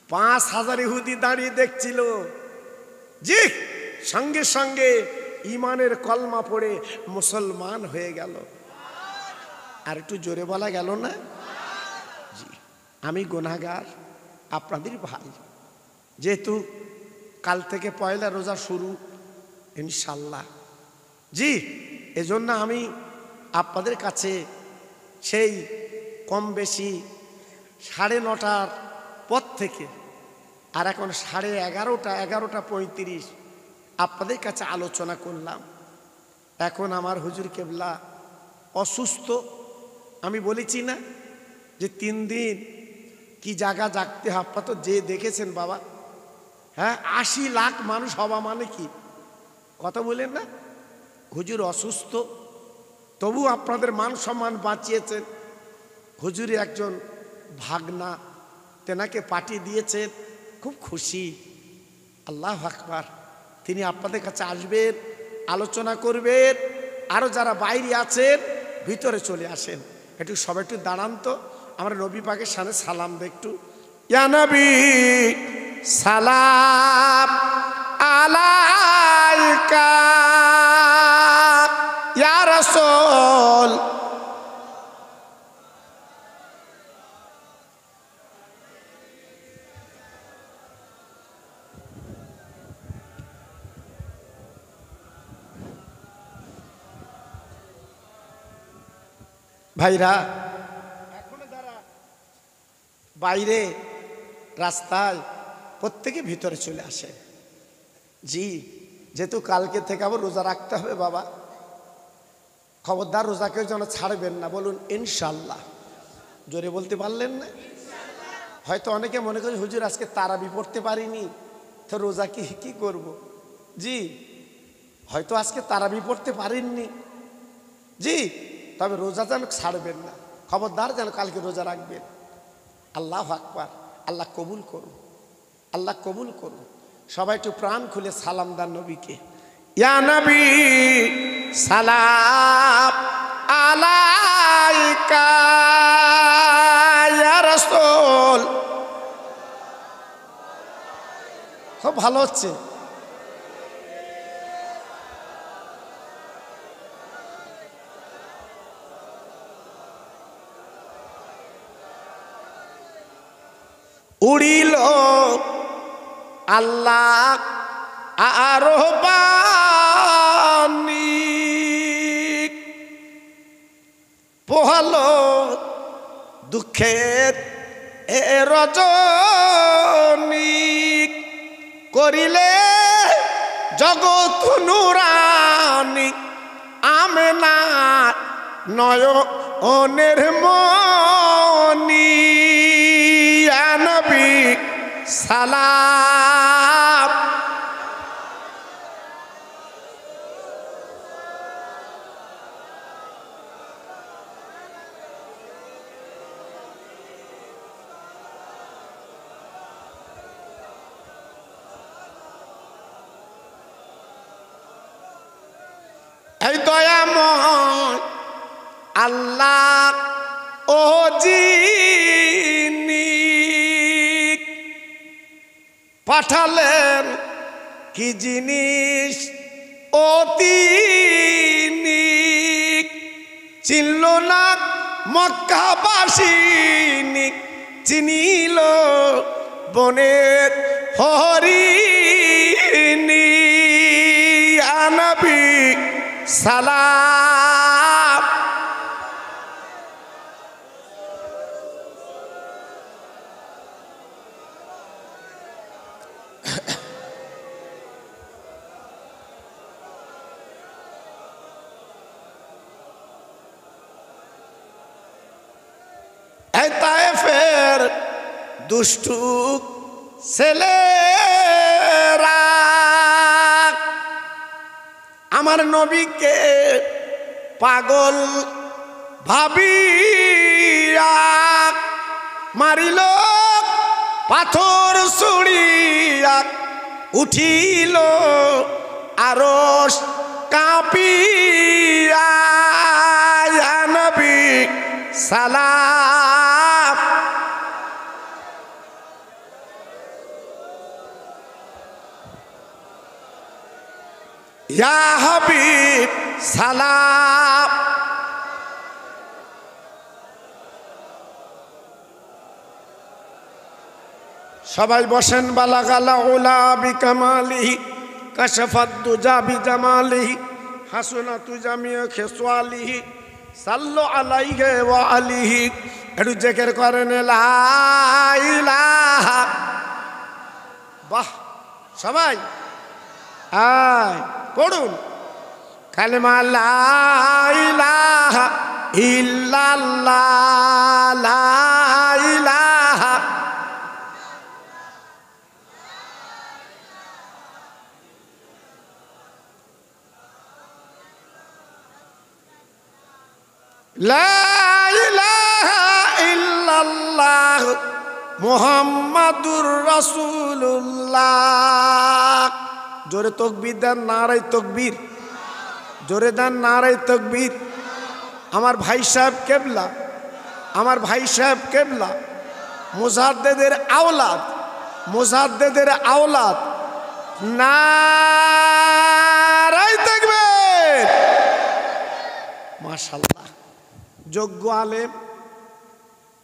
5000 ইহুদি দাঁড়িয়ে দেখছিল। জি, সঙ্গে সঙ্গে ইমানের কলমা পড়ে মুসলমান হয়ে গেল। আর একটু জোরে বলা গেল না? জি, আমি গুনাহগার, আপনাদের ভাই। যেহেতু কাল থেকে পয়লা রোজা শুরু ইনশাল্লাহ, জি, এজন্য আমি আপনাদের কাছে সেই কম বেশি 9:30টার পর থেকে আর এখন 11:30, 11:35 আপনাদের কাছে আলোচনা করলাম। এখন আমার হুজুর কেবলা অসুস্থ। আমি বলেছি না যে 3 দিন কি জায়গা জাগতে হবে, আপনারা তো যে দেখেছেন বাবা। হ্যাঁ, 80 লাখ মানুষ হওয়া মানে কি কথা বলেন না? হুজুর অসুস্থ, তবু আপনাদের মান সম্মান বাঁচিয়েছেন। হুজুরে একজন ভাগনা তেনাকে পাঠিয়ে দিয়েছেন, খুব খুশি। আল্লাহু আকবার। তিনি আপনাদের কাছে আসবেন, আলোচনা করবেন। আরও যারা বাইরে আছেন ভিতরে চলে আসেন। একটু সবাই একটু দাঁড়ান তো, আমরা নবী পাকের সামনে সালাম দে একটু। ইয়া নবী সালাম আলাইকা ভাইরা এখনো যারা বাইরে রাস্তায় প্রত্যেকে ভিতরে চলে আসে। জি, যেহেতু কালকে থেকে আবার রোজা রাখতে হবে বাবা, খবরদার রোজাকেও যেন ছাড়বেন না, বলুন ইনশাল্লাহ। জোরে বলতে পারলেন না? হয়তো অনেকে মনে করে হুজুর আজকে তারাবি পড়তে পারিনি, তো রোজা কি করব। জি, হয়তো আজকে তারাবি পড়তে পারেননি, জি, তবে রোজা যেন ছাড়বেন না, খবরদার যেন কালকে রোজা রাখবেন। আল্লাহু আকবার। আল্লাহ কবুল করুন, আল্লাহ কবুল করুন। সবাই একটু প্রাণ খুলে সালাম দান নবীকে। ইয়া নবী সালাম আলাইকা ইয়া রাসূল। খুব ভালো হচ্ছে। উড়িল আল্লাহ আরবানি, পোহালো দুঃখের এ রজনী, করিলে জগৎ নুরানি, আমেনা নয়নের মনি। ইয়া নবী সালাম। এই দয়াময় আল্লাহ ও যিনি পাঠালেন কি জিনিস ও তিনি, চিনল না মক্কাবাসিনী, চিনিল বনের হরিণী। ইয়া নবী সালাম। এই তায়েফের দুষ্টু ছেলেরা আমার নবীকে পাগল ভাবিয়া মারিল পাথর ছুড়িয়া, উঠিল আরশ কাঁপিয়া। ইয়া নবী সালাম। ইয়া হাবিব সালাম। সবাই বসেন। বালাগালা উলা বিকামালিহি কাশাফাত দুজা বিজামালিহি হাসনাতু জামিউ খিসওয়ালিহি সাল্লু আলাইহি ওয়া আলিহি। একটু জিকির করেন লা ইলাহা। বাহ, সবাই আয় পড়ুন কালেমা লা ইলাহা ইল্লাল্লাহ, লা ইলাহা লা ইলাহা ইল্লাল্লাহ মুহাম্মাদুর রাসূলুল্লাহ। জোরে তাকবীর দেন, নারায়ে তাকবীর। জোরে দেন নারায়ে তাকবীর। আমার ভাই সাহেব কেবলা, আমার ভাই সাহেব কেবলা মুজাদ্দেদের আওলাদ, মুজাদ্দেদের আওলাদ। নারায়ে তাকবীর। মাশাআল্লাহ। যোগ্য আলেম,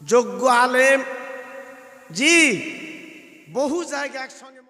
যোগ্য আলেম। জি, বহু জায়গায় একসঙ্গে